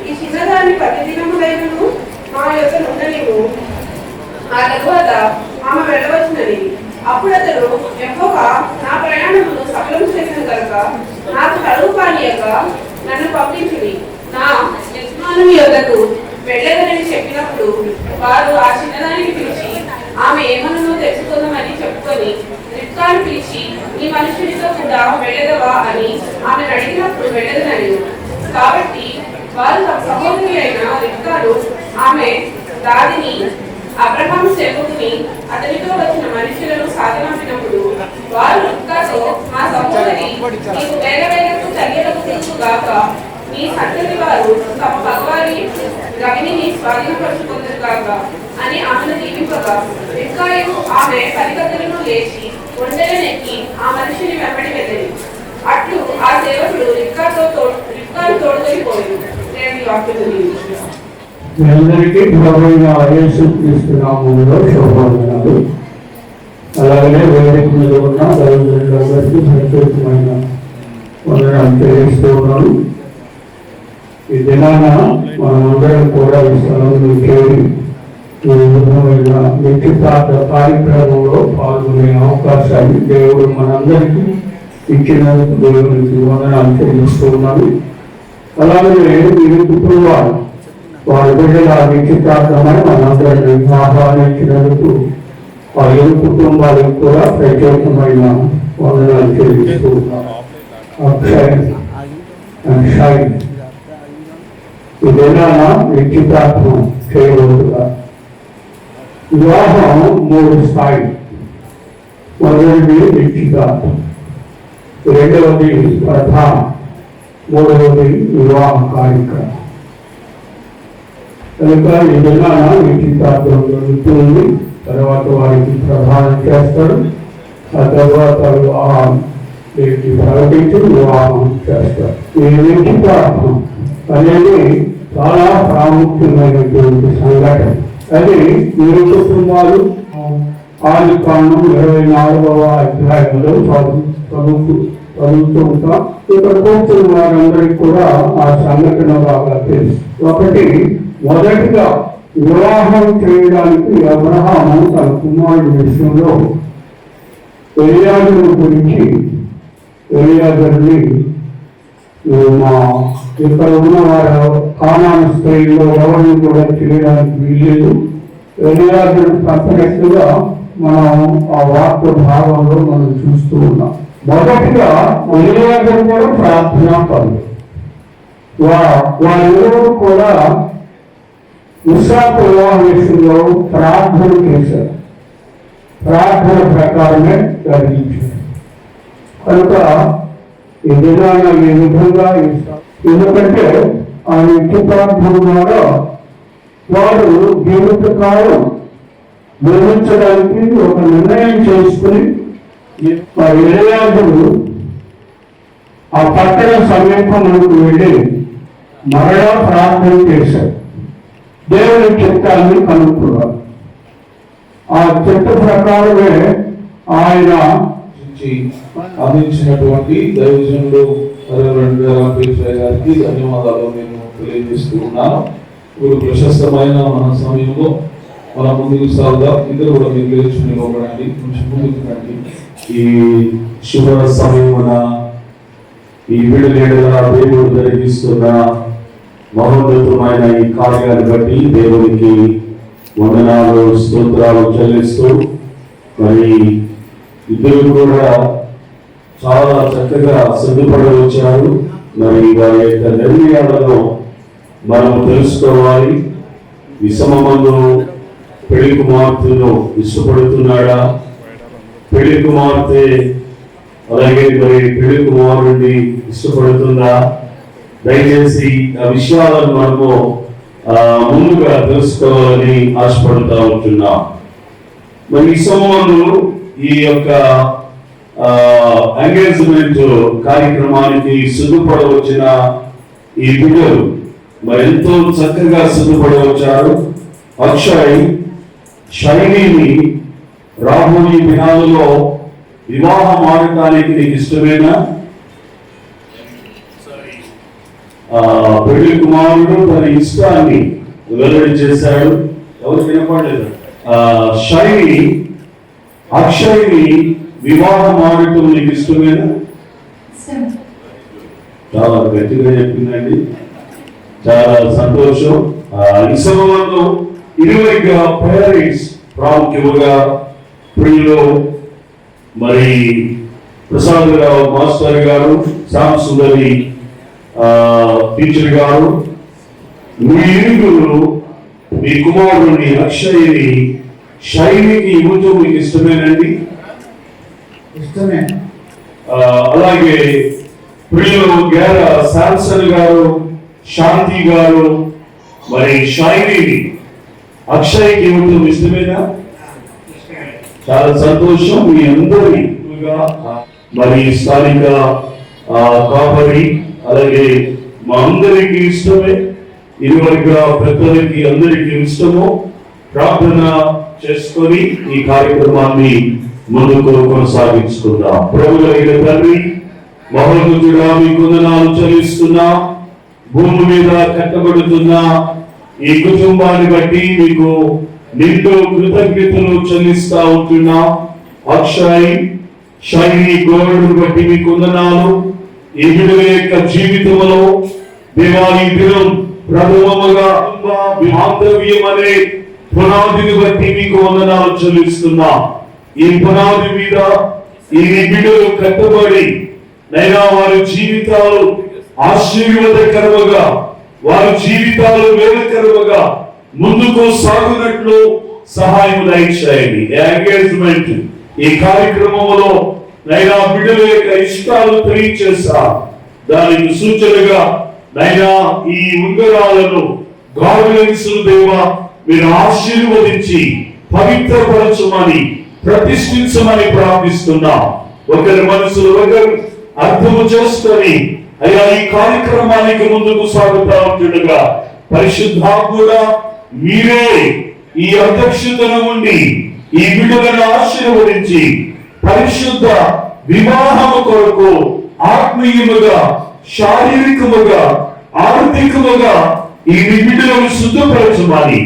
ఈ చిన్నదాన్ని ప్రతిదినములైనను మా యొక్క నుండనివు. ఆ తరువాత ఆమె వెళ్ళవచ్చునని. అప్పుడు అతడు యెహోవా నా ప్రయాణమును సఫలం చేసిన కనుక నాకు కడుపు పానీయక నన్ను పంపించుడి, నా యజమానుని యొద్దకు వెళ్ళదనని చెప్పినప్పుడు వారు ఆ చిన్నదానికి పిలిచి ఆమె ఏమనో తెలుసుకుందామని చెప్పుకొని రిబ్కాను పిలిచి నీ మనుషునితో కూడా వెళ్ళదవా అని ఆమెను అడిగినప్పుడు వెళ్ళదనని. కాబట్టి వారు తమ సహోదరి అయిన రిబ్కాను ఆమె దాదిని అబ్రహాము సేవకుని అతనితో వచ్చిన మనుషులను సాగనంపినప్పుడు వారు రిబ్కాతో మా సహోదరి నీకు వేగవేగకు చర్యలకు తెలుసుగాక, నీ సంతతి వారు తమ భగవారి గవిని స్వాధీనపరుచుకుందరు కాక అని ఆమెను దీవింపగా రిబ్కాయు ఆమె 10 గంటలను లేచి ఒంటెలనెక్కి ఆ మనిషిని వెంబడి వెళ్ళింది. అట్లు ఆ సేవకుడు రిబ్కాను తోడుకొని దేవుని వాక్యము దీవించును. మీ అందరికీ ప్రభువైన యేసుక్రీస్తు నామములో శుభవందనాలు. అలాగే వేదిక మీద ఉన్న దైవజనులందరికీ ప్రత్యేకమైన వందనాలు తెలియజేస్తూ ఉన్నాను. ఈ దినాన మనమందరం కూడా ఈ స్థలంలో చేరి ఈ విధమైన వ్యక్తిగత కార్యక్రమంలో పాల్గొనే అవకాశాన్ని దేవుడు మనందరికీ ఇచ్చినందుకు దేవునికి వందనాలు తెలియజేస్తూ ఉన్నాను. అలాగే మీరు కుటుంబాలు వారి బిడ్డల నిశ్చితార్థమని మనందరినీ ఆహ్వానించినందుకు ఆ ఇరు కుటుంబాలకు కూడా ప్రత్యేకమైన వందనాలు తెలియజేస్తూ ఉన్నాను. ఇదేనా నిశ్చితార్థం చేయబోతుగా వివాహం 3 స్థాయి. మొదటిది నిశ్చితార్థం, రెండవది ప్రధానం, మూడవది వివాహ కార్యక్రమం. కనుక ఏదైనా నిశ్చితార్థం జరుగుతుంది, తర్వాత వారికి ప్రధానం చేస్తాడు, ఆ తర్వాత వివాహం ప్రకటించి వివాహం చేస్తాడు. ఈ నిశ్చితార్థం అనేది చాలా ప్రాముఖ్యమైనటువంటి సంఘటన. అది ఇరు కుటుంబాలు ఆదికాండం 24వ అధ్యాయంలో చదువుతూ ఉంటాం. ఇక్కడ కూర్చున్న వారందరికీ కూడా ఆ సంఘటన బాగా తెలుసు. ఒకటి, మొదటిగా వివాహం చేయడానికి అబ్రహాము తన కుమారుడి విషయంలో ఎలియాజరు గురించి ఎలియాజరుని మా ఇక్కడ ఉన్న వారు కానాను స్త్రీలో ఎవరిని కూడా చేయడానికి వీల్లేదు. ఎలియాజరు తప్పనట్టుగా మనం ఆ వాక్య భాగంలో మనం చూస్తూ ఉన్నాం. మొదటిగా ఎలియాజరు కూడా ప్రార్థనా పనులు వారిద్దరూ కూడా ఇస్సాకు వివాహ విషయంలో ప్రార్థన చేశారు. ప్రార్థన ప్రకారమే జరిగించారు. కనుక ఈ దినాన ఈ విధంగా ఎందుకంటే ఆయన ఇంటి ప్రార్థన ద్వారా వారు జీవితకాలం నిర్మించడానికి ఒక నిర్ణయం చేసుకుని ఎలియాజరు ఆ పట్టణ సమీపంలోకి వెళ్ళి మరలా ప్రార్థన చేశారు. దేవుని చిత్తాన్ని కనుక్కున్నారు. ఆ చిత్త ప్రకారమే ఆయన అందించినటువంటి దైవజనుడు గారికి ధన్యవాదాలు నేను తెలియజేస్తూ ఉన్నాను. ఇప్పుడు ప్రశస్తమైన మన సమయంలో మన ముందుకు సాగుదాం. ఇద్దరు కూడా మీరు లేచి నిలబడండి, కొంచెం ముందుకు రండి. ఈ శుభ సమయమున ఈ విడుదల దేవుడు జరిగిస్తున్న మహోన్నతమైన ఈ కార్యాన్ని బట్టి దేవునికి వందనాలు స్తోత్రాలు చెల్లిస్తూ, మరి ఇద్దరు కూడా చాలా చక్కగా సిద్ధపడి వచ్చారు. మరి వారి యొక్క నిర్ణయాలను మనం తెలుసుకోవాలి. ఈ సమయంలో పెళ్లి కుమార్తెను ఇష్టపడుతున్నాడా, పెళ్లి కుమార్తె అలాగే మరి పెళ్లి కుమారుడిని ఇష్టపడుతుందా? దయచేసి ఆ విషయాలను మనము ముందుగా తెలుసుకోవాలని ఆశపడుతూ ఉంటున్నాం. మరి ఈ సమయంలో ఈ యొక్క ఎంగేజ్మెంట్ కార్యక్రమానికి సిద్ధపడవచ్చిన ఈ బిడ్డలు మరి ఎంతో చక్కగా సిద్ధపడవచ్చారు. అక్షయ్ షైనీని రాబోయే దినాలలో వివాహం ఆడటానికి నీకు ఇష్టమేనా? పెళ్లి కుమారుడు తన ఇష్టాన్ని వెల్లడి చేశాడు. ఎవరు వినపడలేదు. షైని అక్షయ్ని వివాహం ఆడటం నీకు ఇష్టమేనా? చాలా గట్టిగా చెప్పిందండి, చాలా సంతోషం. ఈ సమయంలో ఇరువురిగా పేరెంట్స్ ప్రాముఖ్యముగా ప్రియులు మరి ప్రసాద్ రావు మాస్టర్ గారు, శ్యామ్ సుందరి టీచర్ గారు, మీ ఇరుగురు మీ కుమారుడిని అక్షయ్ని షైనికి ఇవ్వటం మీకు ఇష్టమేనండి? ఇష్టమే. అలాగే ప్రియులు గేర శాంసన్ గారు, శాంతి గారు మరి షైనీని అక్షయ్కి ఇవ్వటం ఇష్టమేనా? చాలా సంతోషం. మీ అందరి మరి స్థానిక కాపరి అలాగే మా అందరికి ఇష్టమే. ఇరువురిగా పెద్దలకి అందరికి ఇష్టము. ప్రార్థన చేసుకొని ఈ కార్యక్రమాన్ని ముందుకు కొనసాగించుకుందాం. ప్రభువైన తండ్రి, మహోన్నతుడా మీకు వందనాలు చెల్లిస్తున్నా. భూమి మీద కట్టబడుతున్న ఈ కుటుంబాన్ని బట్టి మీకు నిండు కృతజ్ఞతలు చెల్లిస్తా ఉంటున్నా. అక్షయ్ షైని గోల్డ్ బట్టి మీకు వందనాలు. ఈ బిడ్డల యొక్క జీవితంలో దేవాలీ దినం ప్రథమముగా బాంధవ్యం అనే పునాదిని బట్టి మీకు వందనాలు చెల్లిస్తున్నా. ఈ పునాది మీద ఈ బిడ్డలు కట్టుబడి నైనా వారి జీవితాలు ఆశీర్వాదకరముగా, వారి జీవితాలు మేలుకరముగా ముందుకు సాగునట్లు సహాయం దయచేయండి. ఎంగేజ్మెంట్ ఈ కార్యక్రమంలో నైనా బిడ్డల యొక్క ఇష్టాలు తెలియచేస్తా. దానికి సూచనగా నైనా ఈ ఉంగరాలను గార్లెన్స్ దేవా మీరు ఆశీర్వదించి పవిత్రపరచమని ప్రతిష్ఠించమని ప్రార్థిస్తున్నా. ఒకరి మనసులు ఒకరు అర్థము చేసుకొని అయ్యా ఈ కార్యక్రమానికి ముందుకు సాగుతా ఉంటుండగా పరిశుద్ధాత్ముడా మీరే ఈ అధ్యక్షతను ఉండి ఈ బిడ్డలను ఆశీర్వదించి పరిశుద్ధ వివాహము కొరకు ఆత్మీయముగా, శారీరకముగా, ఆర్థికముగా ఈ బిడ్డలను శుద్ధపరచమని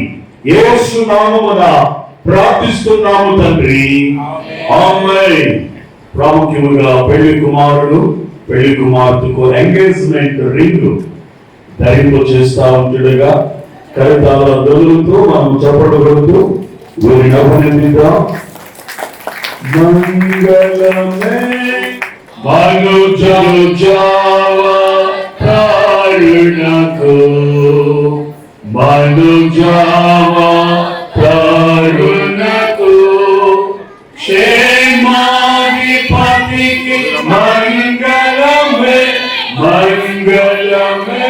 యేసు నామమున ప్రార్థిస్తున్నాము తండ్రి. ఆమేన్. ప్రాముఖ్యముగా పెళ్లి కుమారుడు పెళ్లి కుమార్తెకు ఎంగేజ్మెంట్ రింగ్ ధరింప చేస్తా ఉంటుండగా కవితాల దొరుకుతూ మనం చప్పట్లు కొడుతూ వీరిని అభినందిద్దాం. మంగళమే మనుజను జావా తారుణకు మనుజావా తారుణకు క్షేమాధిపతికి మంగళమే మంగళమే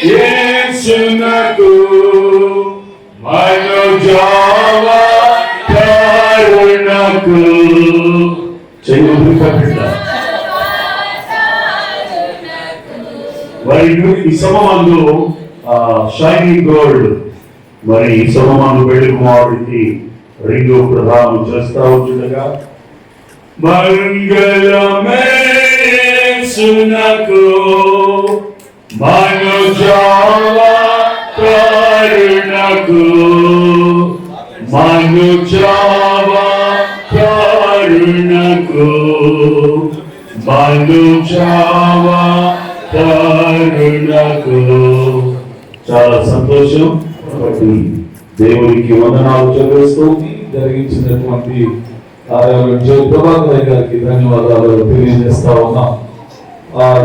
యేసునకు మనుజావా తారుణకు చెయ్యి పట్టింద మరి ఈ సమమందు షైనింగ్ గోల్డ్ మరి ఈ సమమందు పెళ్లి కుమారుడికి రింగు ప్రదానం చేస్తా ఉంటుండగా మంగళమే యేసునకు మనుజావా తారుణకు మనుజావా తారుణకు మనుజావా తారుణకు. చాలా సంతోషం. కాబట్టి దేవునికి వందనాలు చెల్లిస్తూ జరిగించినటువంటి కార్యాలయం ప్రభాకర్ గారికి ధన్యవాదాలు తెలియజేస్తా ఉన్నాం.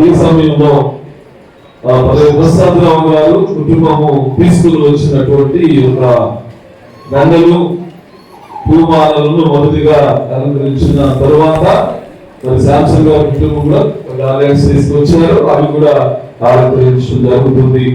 ఈ సమయంలో ప్రసాదరావు గారు కుటుంబము తీసుకుని వచ్చినటువంటి ఈ యొక్క దండలు పూమాలను మొదటిగా అలంకరించిన తరువాత మరి శాంసంగ్ గారి కుటుంబం కూడా గార్లెండ్స్ తీసుకొచ్చారు, అవి కూడా అలంకరించడం జరుగుతుంది.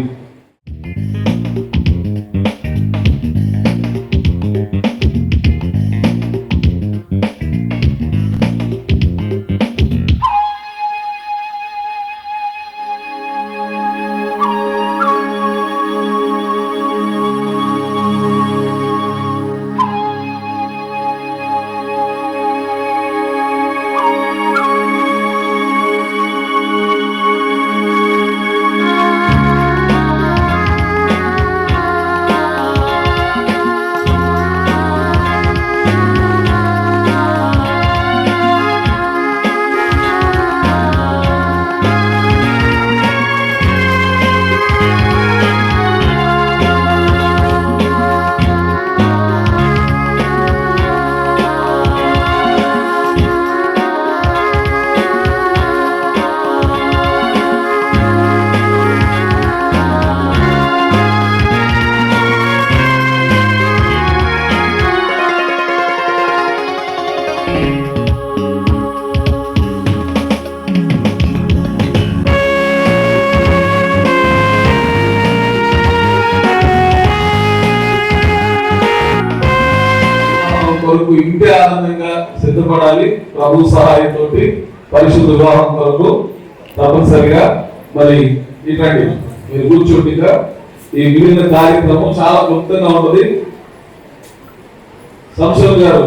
కొరకు ఇంటి ఆనందంగా సిద్ధపడాలి. ప్రభు సహాయంతో పరిశుద్ధ వివాహం కొరకు తప్పనిసరిగా మరి ఇట్లాంటి మీరు కూర్చోండిగా ఈ మిగిలిన కార్యక్రమం చాలా క్లుప్తంగా ఉంటుంది. సంశయం గారు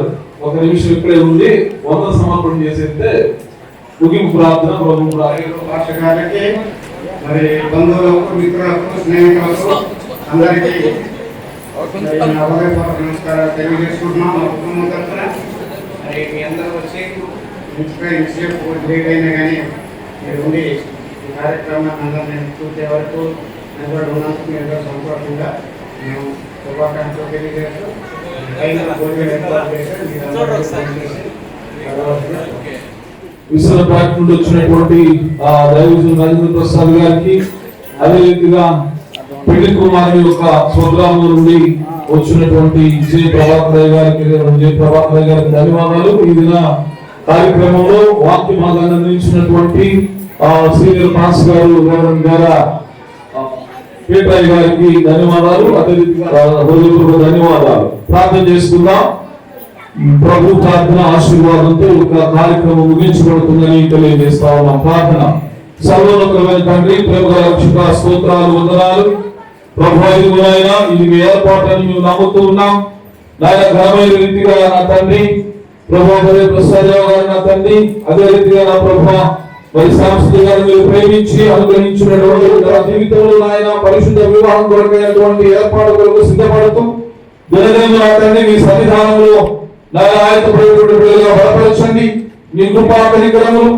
ఒక నిమిషం ఇక్కడే ఉండి వందన సమర్పణ చేసేస్తే ముగింపు ప్రార్థన ప్రభు పాఠశాలకి మరి బంధువులకు మిత్రులకు స్నేహితులకు అందరికీ నమస్కారాలు తెలియజేసుకుంటున్నాం. మా కుటుంబం తరఫున మరి మీ అందరూ వచ్చి ఇంతసేపు లేట్ అయినా కానీ మీరు ఉండి ఈ కార్యక్రమాన్ని అందరినీ చూసే వరకు నిలబడి ఉన్నందుకు మీరు సంతోషంగా మేము శుభాకాంక్షలు తెలియజేస్తూ విశాఖపట్నం నుండి వచ్చినటువంటి దైవజనుడు రాజేంద్ర ప్రసాద్ గారికి, అదే రీతిగా పెళ్లి కుమారుని యొక్క స్వగ్రామం నుండి వచ్చినటువంటి జయ ప్రభాకర్ గారికి ధన్యవాదాలు. ఈ దిన కార్యక్రమంలో వాక్య భాగాన్ని అందించినటువంటి సీనియర్ పాస్ గారు పేటరాయ్ గారికి ధన్యవాదాలు. అదే రీతిగా ధన్యవాదాలు. ప్రార్థన చేసుకుందాం. ప్రభు ప్రార్థన ఆశీర్వాదంతో ఒక కార్యక్రమం ముగించబడుతుందని తెలియజేస్తా ఉన్నాం. ప్రార్థన. సర్వోన్నతమైన తండ్రి, ప్రేమ రక్షక స్తోత్రాలు వందనాలు ప్రభు. ఇది మీ ఏర్పాటు అని మేము నమ్ముతూ ఉన్నాం. నాయన ఘనమైన రీతిగా నా తండ్రి ప్రభు ప్రసాద్ గారు నా తండ్రి, అదే రీతిగా నా ప్రభు మరి శాంతి గారిని ప్రేమించి అనుగ్రహించినటువంటి జీవితంలో నాయన పరిశుద్ధ వివాహం కొరకైనటువంటి ఏర్పాటు కొరకు సిద్ధపడుతూ దినదిన నా తండ్రి మీ సన్నిధానంలో నాయన ఆయనపడేటువంటి బలపరచండి. మీ కృపా కనికరములు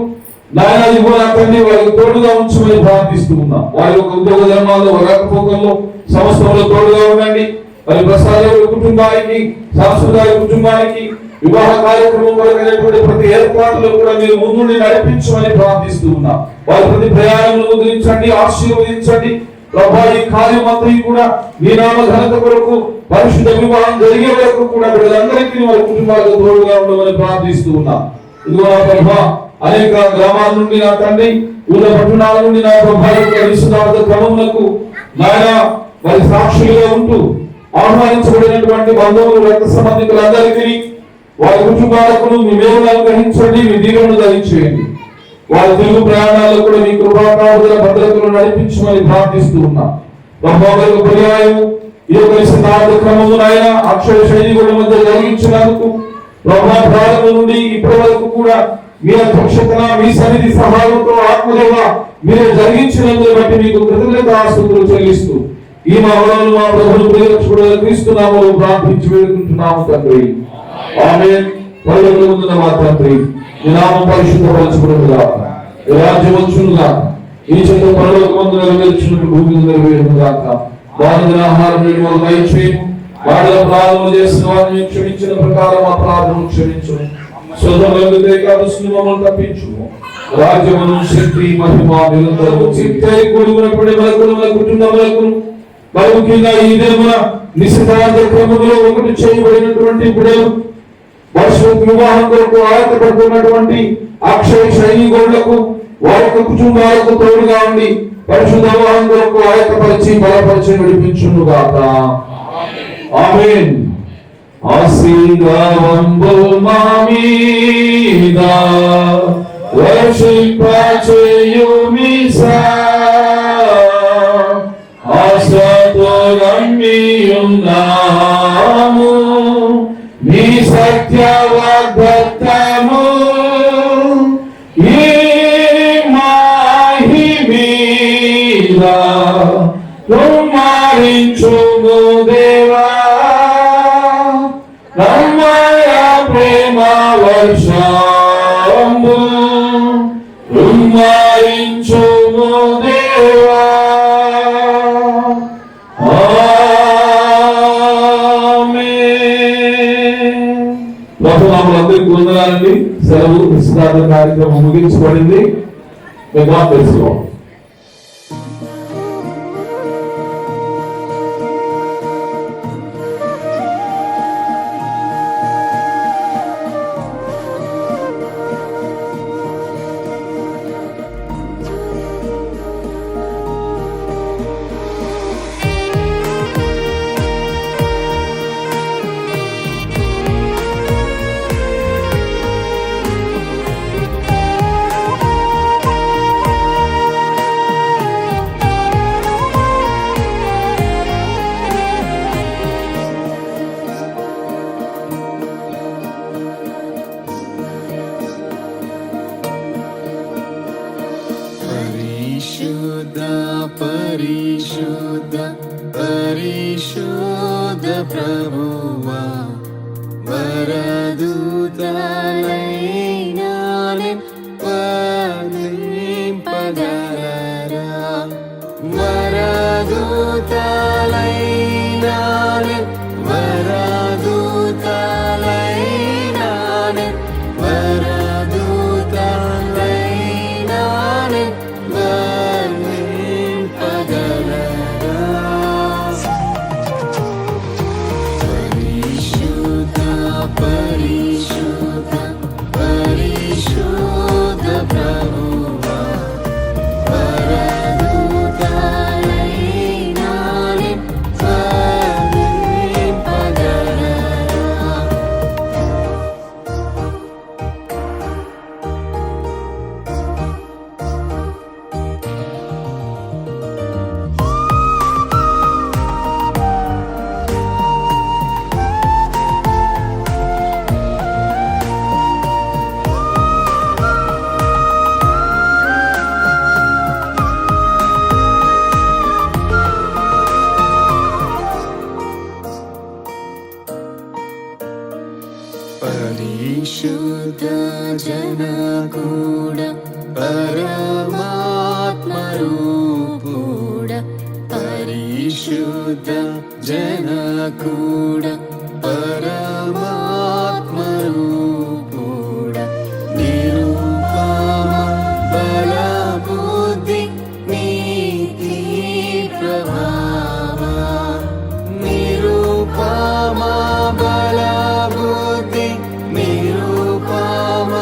నాయన ఇవ్వన తండ్రి వారికి తోడుగా ఉంచమని ప్రార్థిస్తూ ఉన్నాం. వారి యొక్క ఉద్యోగ ధర్మాల్లో రాకపోకల్లో సమస్యలో తోడుగా ఉండండి. మరి ప్రసాద కుటుంబానికి, సాంస్కృతిక కుటుంబానికి, వివాహ కార్యక్రమం కొరకైనటువంటి ప్రతి ఏర్పాటులో కూడా మీరు ముందుండి నడిపించమని ప్రార్థిస్తూ ఉన్నాం. వారి ప్రతి ప్రయాణంలో ముద్రించండి, ఆశీర్వదించండి. ప్రభా ఈ కార్యం అంతా కూడా మీ నామ ఘనత కొరకు పరిశుద్ధ వివాహం జరిగే వరకు కూడా వీళ్ళందరికీ వారి కుటుంబాలకు తోడుగా ఉండమని ప్రార్థిస్తూ ఉన్నాం. ఇదిగో నా ప్రభా అనేక గ్రామాల నుండి నా తండ్రి, ఊళ్ళ పట్టణాల నుండి నా ప్రభా నిశ్చితార్థ క్రమములకు నాయన వారి సాక్షులుగా ఉంటూ ఆహ్వానించబడినటువంటి బంధువులు, రక్త సంబంధికులందరికీ వారి కుటుంబాలకు మీ మేలులను గ్రహించండి, మీ దీవెనలు ధరించేయండి. వారి తెలుగు ప్రయాణాల్లో కూడా మీ కృపాకారుల భద్రతను నడిపించమని ప్రార్థిస్తూ ఉన్నాం. ప్రభావం పర్యాయం ఈ యొక్క నిశ్చితార్థ క్రమము నాయన అక్షయ శైలిగుల మధ్య జరిగించినందుకు ప్రభా ప్రారంభం నుండి ఇప్పటి వరకు కూడా మీ అధ్యక్షతన మీ సన్నిధి సహాయంతో ఆత్మదేవ మీరు జరిగించినందుకు బట్టి మీకు కృతజ్ఞతాస్తుతులు చెల్లిస్తూ ఈ మా వరాలు మా ప్రభువును ప్రియరక్షకుడు క్రీస్తు నామములో ప్రార్థించి వేడుకుంటున్నాము తండ్రి. ఆమేన్. పరలోకమందున్న మా తండ్రి, నీ నామం పరిశుద్ధపరచబడునుగాక, నీ రాజ్యం వచ్చునుగాక, ఈ చేత పరలోకమందు నెరవేర్చినట్టు భూమి మీద నెరవేరునుగాక. వారి ఆహారం నేడు మాకు దయచేయము. వారి అపరాధములు చేసిన వారిని క్షమించిన ప్రకారం అపరాధములు క్షమించు. శోధనలకు కావలసిన మమ్మల్ని తప్పించుము. రాజ్యమును, శక్తి, మహిమ నిరంతరము చిత్తై కూడుకున్నప్పుడు మన కుటుంబములకు మరి ముఖ్యంగా ఈ దినమున నిశ్చితార్థ క్రమములో ఒకటి చేయబడినటువంటి ఇప్పుడు వర్షపు వివాహం కొరకు ఆయత్తపడుతున్నటువంటి అక్షయ సైనికులకు వారి యొక్క కుటుంబాలకు తోడుగా ఉండి పరిశుద్ధ వివాహం కొరకు ఆయత్తపరిచి బలపరిచి నడిపించునుగాక. ఆమేన్. ఆశీర్వాదంబుల్ మా మీద వర్షింపచేయుమిసా, ఆశతో నమ్మియున్నాము నీ సత్య వాగ్దత్తము. ఈ మాహి మీద కుమారించుము దేవా, రమ్మయ ప్రేమ వర్షంబు కుమారించుము దేవా. ప్రభునామలందరికీ వందనాలండి. సెలవు. నిశ్చితార్థ కార్యక్రమం ముగించబడింది. తెలుసుకో పరిశుద్ధ పరిశుద్ధ ప్రభువా, వరదూతలైనా వర్ణింపగలరా, వరదూతలైనా వరదూతలైనా వరదూతలైనా పరిశుద్ధ పరిశుద్ధ జనకూడ పరమాత్మరూపుడ పరిశుద్ధ జనకూడ పరమాత్మరూపుడ నిరూపమ బలబుద్ధి నీతి ప్రభావ నిరూపమ బలబుద్ధి నిరూపమ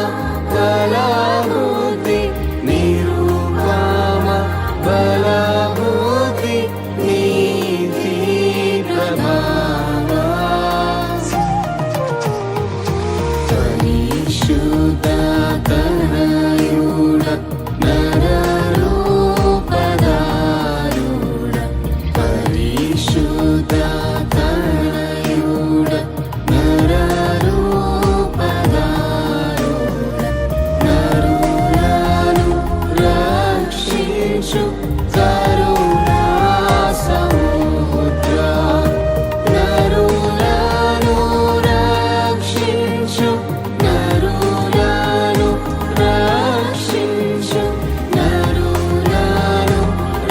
బలబుద్ధి నిరూపమ బలబుద్ధి నీతి ప్రభావ పరిశుద్ధ తనయుడ నరరూపధారుడ పరిశుద్ధ తనయుడ నరరూపధారుడ నరులను రక్షించు కరుణా సముద్ర నరులను రక్షించు నరులను రక్షించు నరులను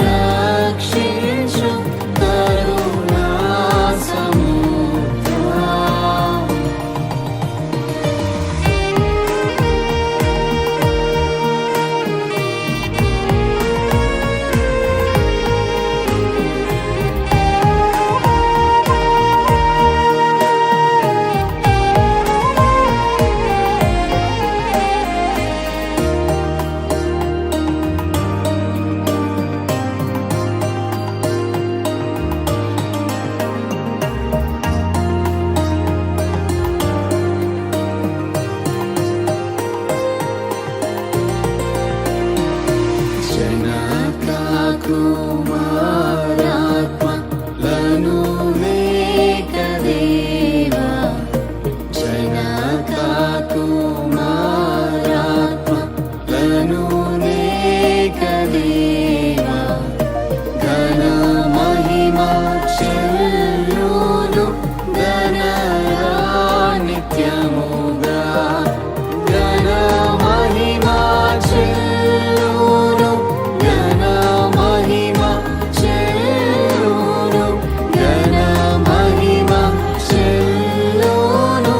రక్షించు కరుణా సముద్ర జనకా కుమారాత్మ లను మేకదేవా జనకా కుమారాత్మ లను మేకదేవా ఘన మహిమ చెల్లును ఘనరా నిత్యముగా ఘన మహిమ చెల్లును ఘన మహిమ చెల్లును ఘన మహిమ చెల్లును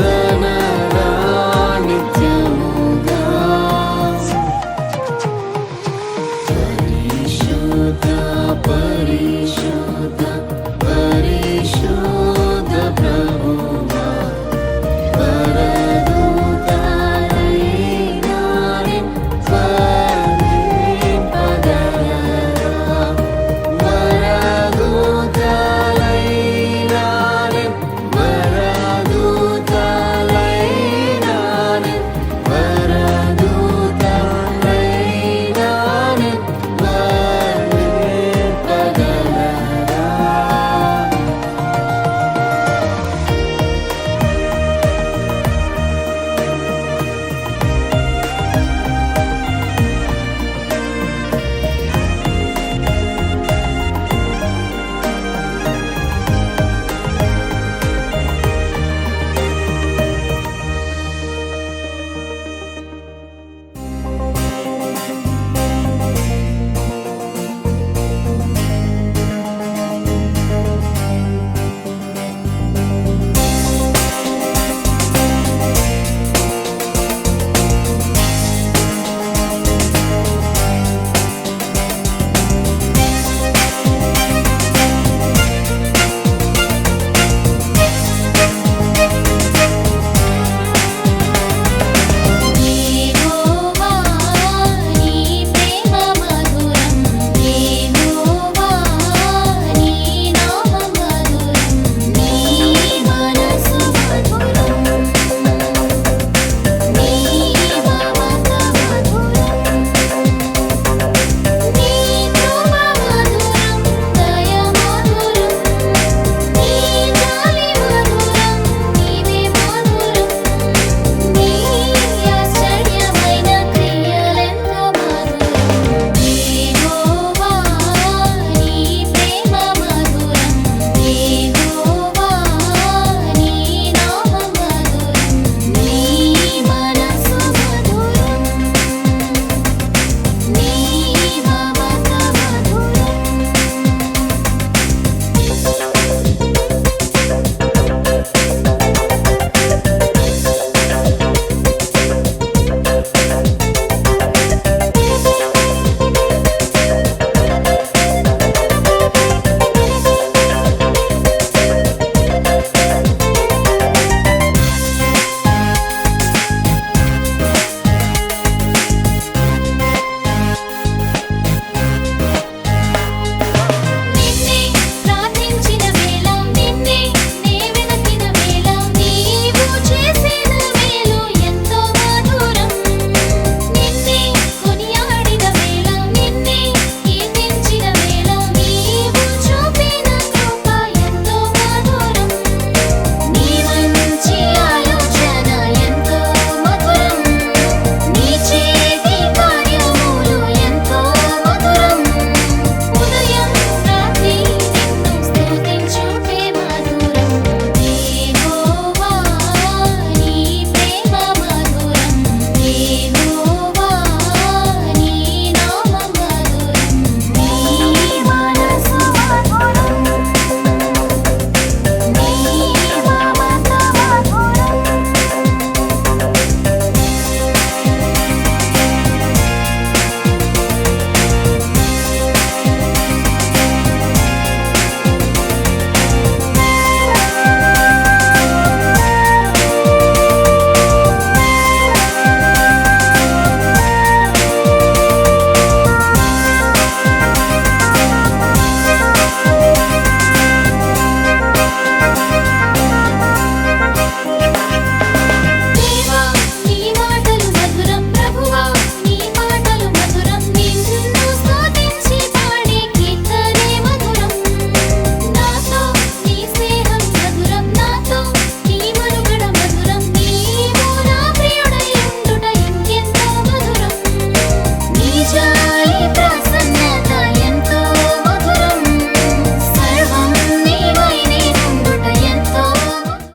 ఘనరా నిత్యముగా పరిశుద్ధ పరిశుద్ధ పరిశుద్ధ ప్రభువా